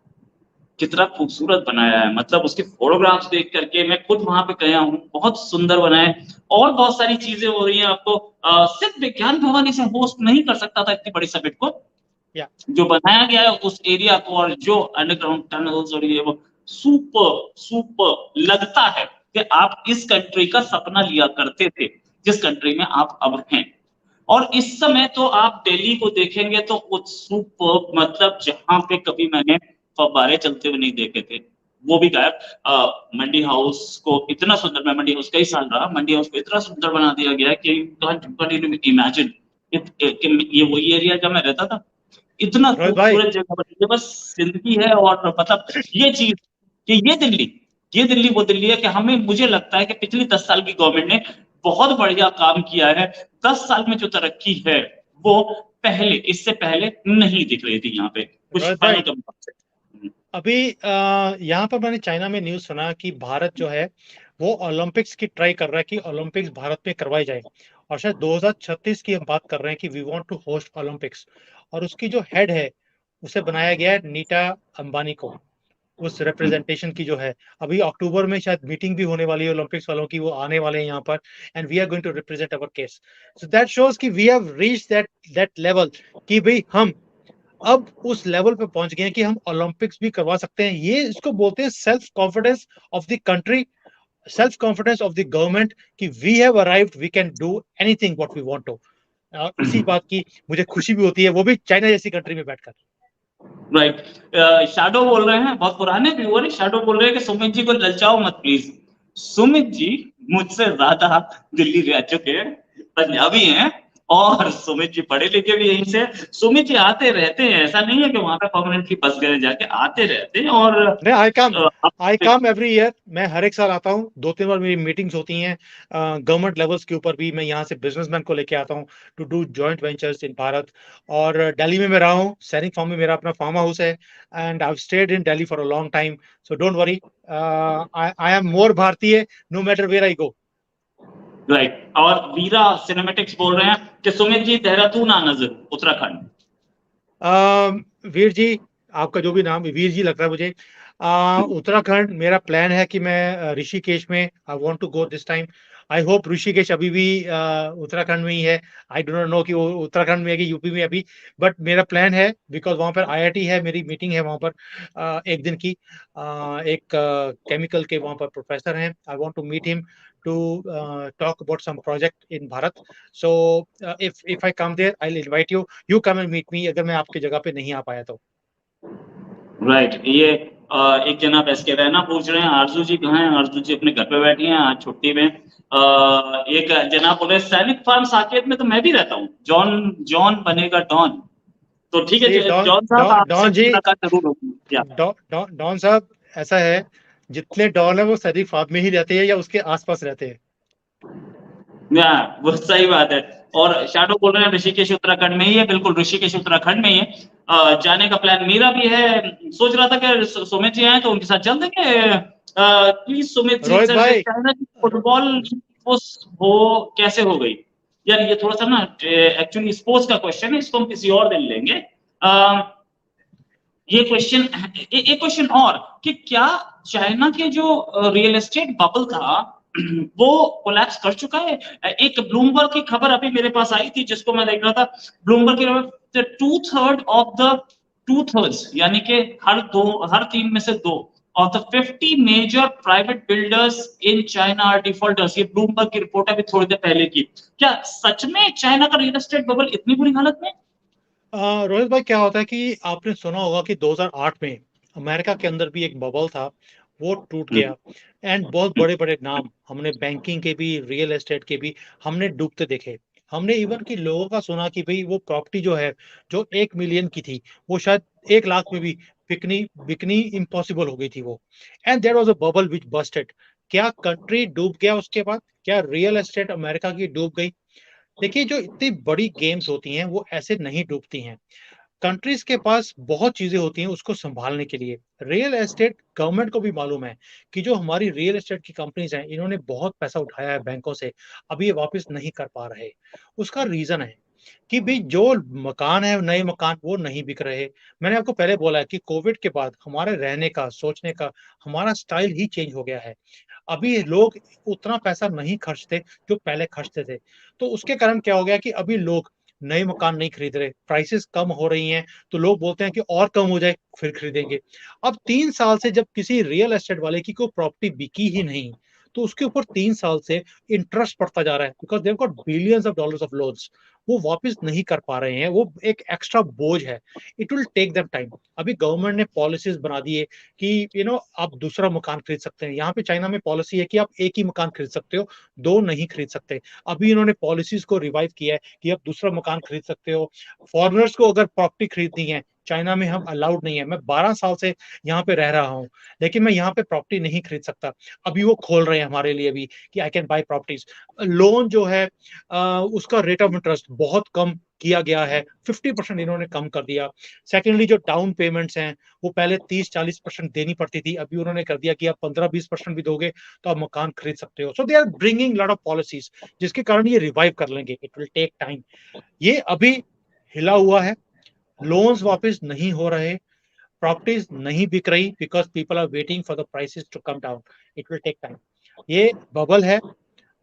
कितना खूबसूरत बनाया है, मतलब उसके फोटोग्राफ्स देख करके मैं खुद वहां पे गया हूँ, बहुत सुंदर बना है। और बहुत सारी चीजें हो रही हैं। आपको सिर्फ विज्ञान भवन इसे होस्ट नहीं कर सकता था इतनी बड़ी समिट को। जो बनाया गया है उस एरिया को, और जो अंडरग्राउंड टनल्स और ये वो, सुपर लगता है कि आप इस कंट्री का सपना लिया करते थे जिस कंट्री में आप अब हैं। और इस समय तो आप दिल्ली को देखेंगे तो सुपर, मतलब जहां पे कभी मैंने फव्वारे चलते हुए नहीं देखे थे वो भी गायब। मंडी हाउस को इतना सुंदर, मैं मंडी हाउस कई साल रहा, मंडी हाउस को इतना सुंदर बना दिया गया कि इमेजिन ये वही एरिया जहाँ मैं रहता था। इतना खूबसूरत जगह बनी है, बस जिंदगी है। और मतलब ये चीज कि ये दिल्ली वो दिल्ली है कि हमें, मुझे लगता है कि पिछली 10 साल की गवर्नमेंट ने बहुत बढ़िया काम किया है। 10 साल में जो तरक्की है वो पहले, इससे पहले नहीं दिख रही थी यहाँ पे। कुछ अभी यहाँ पर मैंने चाइना में न्यूज सुना कि भारत जो है वो ओलंपिक्स की ट्राई कर रहा है कि ओलंपिक्स भारत में करवाई जाए। और शायद 2036 की हम बात कर रहे हैं कि we want to host Olympics. और उसकी जो हेड है उसे बनाया गया है नीता अंबानी को, उस रिप्रेजेंटेशन की जो है। अभी अक्टूबर में शायद मीटिंग भी होने वाली है ओलंपिक्स वालों की, वो आने वाले हैं यहाँ पर, and we are going to represent our case. So that shows कि we have reached that level कि भाई हम अब उस लेवल पे पहुंच गए हैं कि हम ओलंपिक्स भी करवा सकते हैं। ये इसको बोलते हैं self confidence of the country, self confidence of the government कि we have arrived, we can do anything what we want to. इसी बात की मुझे खुशी भी होती है, वो भी चाइना जैसी कंट्री में बैठकर। राइट। शैडो बोल रहे हैं, बहुत पुराने व्यूअर, शैडो बोल रहे हैं कि सुमित जी को ललचाओ मत प्लीज। सुमित जी मुझसे ज्यादा दिल्ली रह चुके हैं, पंजाबी हैं और सुमित जी पढ़े लिखे भी यहीं से। सुमित जी आते रहते हैं, ऐसा नहीं है कि वहां पे परमानेंटली बस गए, जाके आते रहते हैं। और नहीं, आई अब कम एवरी ईयर। मैं हर एक साल आता हूँ, 2-3 बार मेरी मीटिंग्स होती हैं गवर्नमेंट लेवल्स के ऊपर भी। मैं यहाँ से बिजनेसमैन को लेके आता हूँ to do joint ventures in Bharat. और दिल्ली में मैं रहा हूँ, सैनिक फार्म में मेरा अपना फार्म हाउस है, and I have stayed in Delhi for a long time. So don't worry, I am more Bharatiya no matter where I go. Right. और वीरा सिनेमेटिक्स बोल रहे हैं कि सुमित जी देहरादून आना जरूर, उत्तराखंड। वीर जी, आपका जो भी नाम वीर जी लग रहा है मुझे, उत्तराखंड मेरा प्लान है कि मैं ऋषिकेश में I want to go this time. I hope Rishikesh अभी भी उत्तराखंड में ही है। आई डू नॉट नो कि वो उत्तराखंड में है कि यूपी में अभी, बट मेरा प्लान है बिकॉज वहाँ पर आईआईटी है, मेरी मीटिंग है वहाँ पर एक दिन की। एक केमिकल के वहाँ पर प्रोफेसर हैं, I want to meet him to talk about some project in Bharat. So if I come there, I'll invite you. You come and meet me अगर मैं आपकी जगह पे नहीं आ पाया तो। राइट। ये एक जनाब एसके रैना पूछ रहे हैं आरजू जी कहाँ हैं। आरजू जी अपने घर पे बैठी हैं आज छुट्टी में। एक जनाब बोले सैनिक फार्म साकेत में तो मैं भी रहता हूँ, जॉन जॉन बनेगा डॉन। तो ठीक है जी, डॉन जॉन साहब, डॉन आपसे डॉन जी, मुलाकात जरूर होगी क्या? डॉन साहब, ऐसा है, जितने डॉन है वो सैनिक फार्म में ही रहते हैं या उसके आसपास रहते हैं। वो सही बात है। और शैडो बोल रहे हैं ऋषिकेश उत्तराखंड में ही है। बिल्कुल ऋषिकेश उत्तराखंड में ही है। जाने का प्लान मेरा भी है। सोच रहा था कि सुमित जी आए तो उनके साथ चल देंगे। प्लीज सुमित जी रोहित सर, भाई, चाइना की फुटबॉल वो कैसे हो गई? यार ये थोड़ा सा ना एक्चुअली स्पोर्ट्स का क्वेश्चन है, इसको हम किसी और दिन लेंगे। ये क्वेश्चन, एक क्वेश्चन और कि क्या चाइना के जो रियल एस्टेट बबल था वो कोलैप्स कर चुका है? एक ब्लूमबर्ग की खबर अभी मेरे पास आई थी जिसको मैं देख रहा था। ब्लूमबर्ग की खबर, 2/3 यानी कि हर 3 में से 2 of the 50 major private builders in China are defaulters. ये ब्लूमबर्ग की रिपोर्ट अभी थोड़ी देर पहले की। क्या सच में चाइना का रियल एस्टेट बबल इतनी बुरी हालत में? रोहित भाई, क्या होता है कि आपने सुना होगा कि 2008 में अमेरिका के अंदर भी एक बबल था, वो टूट गया, एंड बहुत बड़े बड़े नाम हमने बैंकिंग के भी रियल एस्टेट के भी हमने डूबते देखे। हमने इवन कि लोगों का सुना कि भाई वो प्रॉपर्टी जो है, जो 1 मिलियन की थी, वो शायद 1 लाख में भी बिकनी बिकनी इम्पॉसिबल हो गई थी वो। And there was a bubble which busted. क्या कंट्री डूब गया उसके बाद? क्या रियल एस्टेट अमेरिका की डूब गई? देखिए, जो इतनी बड़ी गेम्स होती हैं वो ऐसे नहीं डूबती हैं। कंट्रीज के पास बहुत चीजें होती हैं उसको संभालने के लिए। रियल एस्टेट गवर्नमेंट को भी मालूम है कि जो हमारी रियल एस्टेट की कंपनीज हैं, इन्होंने बहुत पैसा उठाया है बैंकों से, अभी ये वापस नहीं कर पा रहे। उसका रीजन है कि भाई जो मकान है, नए मकान वो नहीं बिक रहे। मैंने आपको पहले बोला है कि कोविड के बाद हमारे रहने का, सोचने का, हमारा स्टाइल ही चेंज हो गया है। अभी लोग उतना पैसा नहीं खर्चते जो पहले खर्चते थे। तो उसके कारण क्या हो गया कि अभी लोग नए मकान नहीं खरीद रहे, प्राइसेस कम हो रही हैं, तो लोग बोलते हैं कि और कम हो जाए फिर खरीदेंगे। अब 3 साल से जब किसी रियल एस्टेट वाले की कोई प्रॉपर्टी बिकी ही नहीं, तो उसके ऊपर 3 साल से इंटरेस्ट पड़ता जा रहा है, because they got billions of dollars of loans. वो वापस नहीं कर पा रहे हैं, वो एक एक्स्ट्रा बोझ है। It will take them time. अभी गवर्नमेंट ने पॉलिसीज बना दी है कि आप दूसरा मकान खरीद सकते हैं। यहाँ पे चाइना में पॉलिसी है कि आप एक ही मकान खरीद सकते हो, 2 नहीं खरीद सकते। अभी इन्होंने पॉलिसीज को रिवाइव किया है कि आप दूसरा मकान खरीद सकते हो। फॉरेनर्स को अगर प्रॉपर्टी खरीदनी है, चाइना में हम अलाउड नहीं है। मैं 12 साल से यहाँ पे रह रहा हूँ, लेकिन मैं यहाँ पे प्रॉपर्टी नहीं खरीद सकता। अभी वो खोल रहे हैं हमारे लिए भी कि I can buy properties. Loan जो है उसका रेट ऑफ इंटरेस्ट बहुत कम किया गया है, 50% इन्होंने कम कर दिया। सेकेंडली, जो डाउन पेमेंट्स हैं, वो पहले 30-40% देनी पड़ती थी, अभी उन्होंने कर दिया कि आप 15-20% भी दोगे तो आप मकान खरीद सकते हो। So they are bringing lot of policies, जिसके कारण ये रिवाइव कर लेंगे। It will take time. ये अभी हिला हुआ है, लोन्स वापस नहीं हो रहे, प्रॉपर्टीज नहीं बिक रही, because people are waiting for the prices to come down. It will take time. ये बबल है,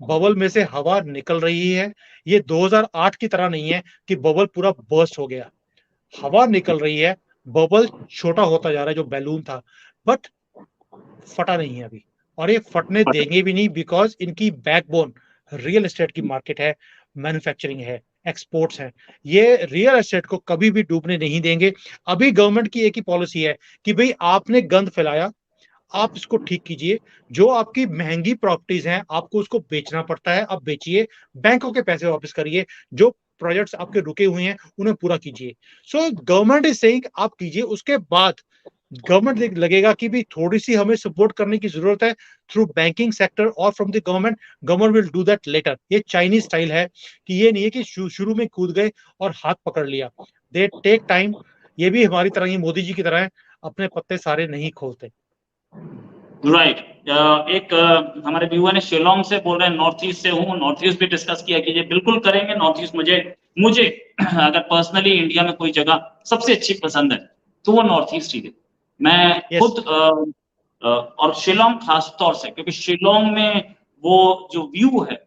बबल में से हवा निकल रही है। ये 2008 की तरह नहीं है कि बबल पूरा बर्स्ट हो गया। हवा निकल रही है, बबल छोटा होता जा रहा है जो बैलून था, बट फटा नहीं है अभी, और ये फटने देंगे भी नहीं, बिकॉज इनकी बैकबोन रियल एस्टेट की मार्केट है, मैन्युफैक्चरिंग है, एक्सपोर्ट्स है। ये रियल एस्टेट को कभी भी डूबने नहीं देंगे। अभी गवर्नमेंट की एक ही पॉलिसी है कि भाई आपने गंद फैलाया, आप इसको ठीक कीजिए। जो आपकी महंगी प्रॉपर्टीज हैं, आपको उसको बेचना पड़ता है, आप बेचिए, बैंकों के पैसे वापस करिए। जो प्रोजेक्ट्स आपके रुके हुए हैं उन्हें पूरा कीजिए। सो गवर्नमेंट इज सेइंग आप कीजिए, उसके बाद गवर्नमेंट लगेगा कि भी थोड़ी सी हमें सपोर्ट करने की जरूरत है थ्रू बैंकिंग सेक्टर और from the government will do that later. ये चाइनीज स्टाइल है कि ये नहीं है कि शुरू में कूद गए और हाथ पकड़ लिया, दे टेक टाइम। ये भी हमारी तरह ही मोदी जी की तरह है, अपने पत्ते सारे नहीं खोलते। राइट एक हमारे व्यूअर ने शिलोंग से बोल रहे हैं नॉर्थ ईस्ट से हूँ, नॉर्थ ईस्ट भी डिस्कस किया कि ये बिल्कुल करेंगे। नॉर्थ ईस्ट मुझे अगर पर्सनली इंडिया में कोई जगह सबसे अच्छी पसंद है तो वो नॉर्थ ईस्ट ही है। मैं Yes. खुद और शिलोंग खास तौर से, क्योंकि शिलोंग में वो जो व्यू है,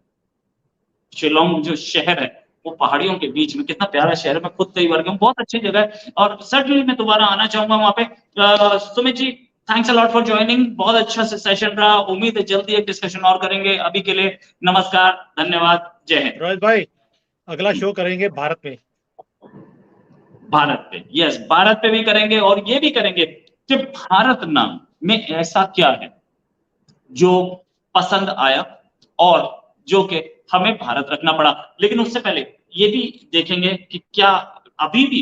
शिलोंग जो शहर है वो पहाड़ियों के बीच में, कितना प्यारा शहर है। मैं खुद कई बार गया हूँ, बहुत अच्छी जगह है और सर्टनली मैं दोबारा आना चाहूंगा वहां पे। Sumit ji, thanks a lot for joining, बहुत अच्छा से सेशन रहा। उम्मीद है जल्दी एक डिस्कशन और करेंगे। अभी के लिए नमस्कार, धन्यवाद, जय हिंद। रोहित भाई, अगला शो करेंगे भारत में। भारत पे, यस, भारत पे भी करेंगे और ये भी करेंगे कि भारत नाम में ऐसा क्या है जो पसंद आया और जो कि हमें भारत रखना पड़ा। लेकिन उससे पहले ये भी देखेंगे कि क्या अभी भी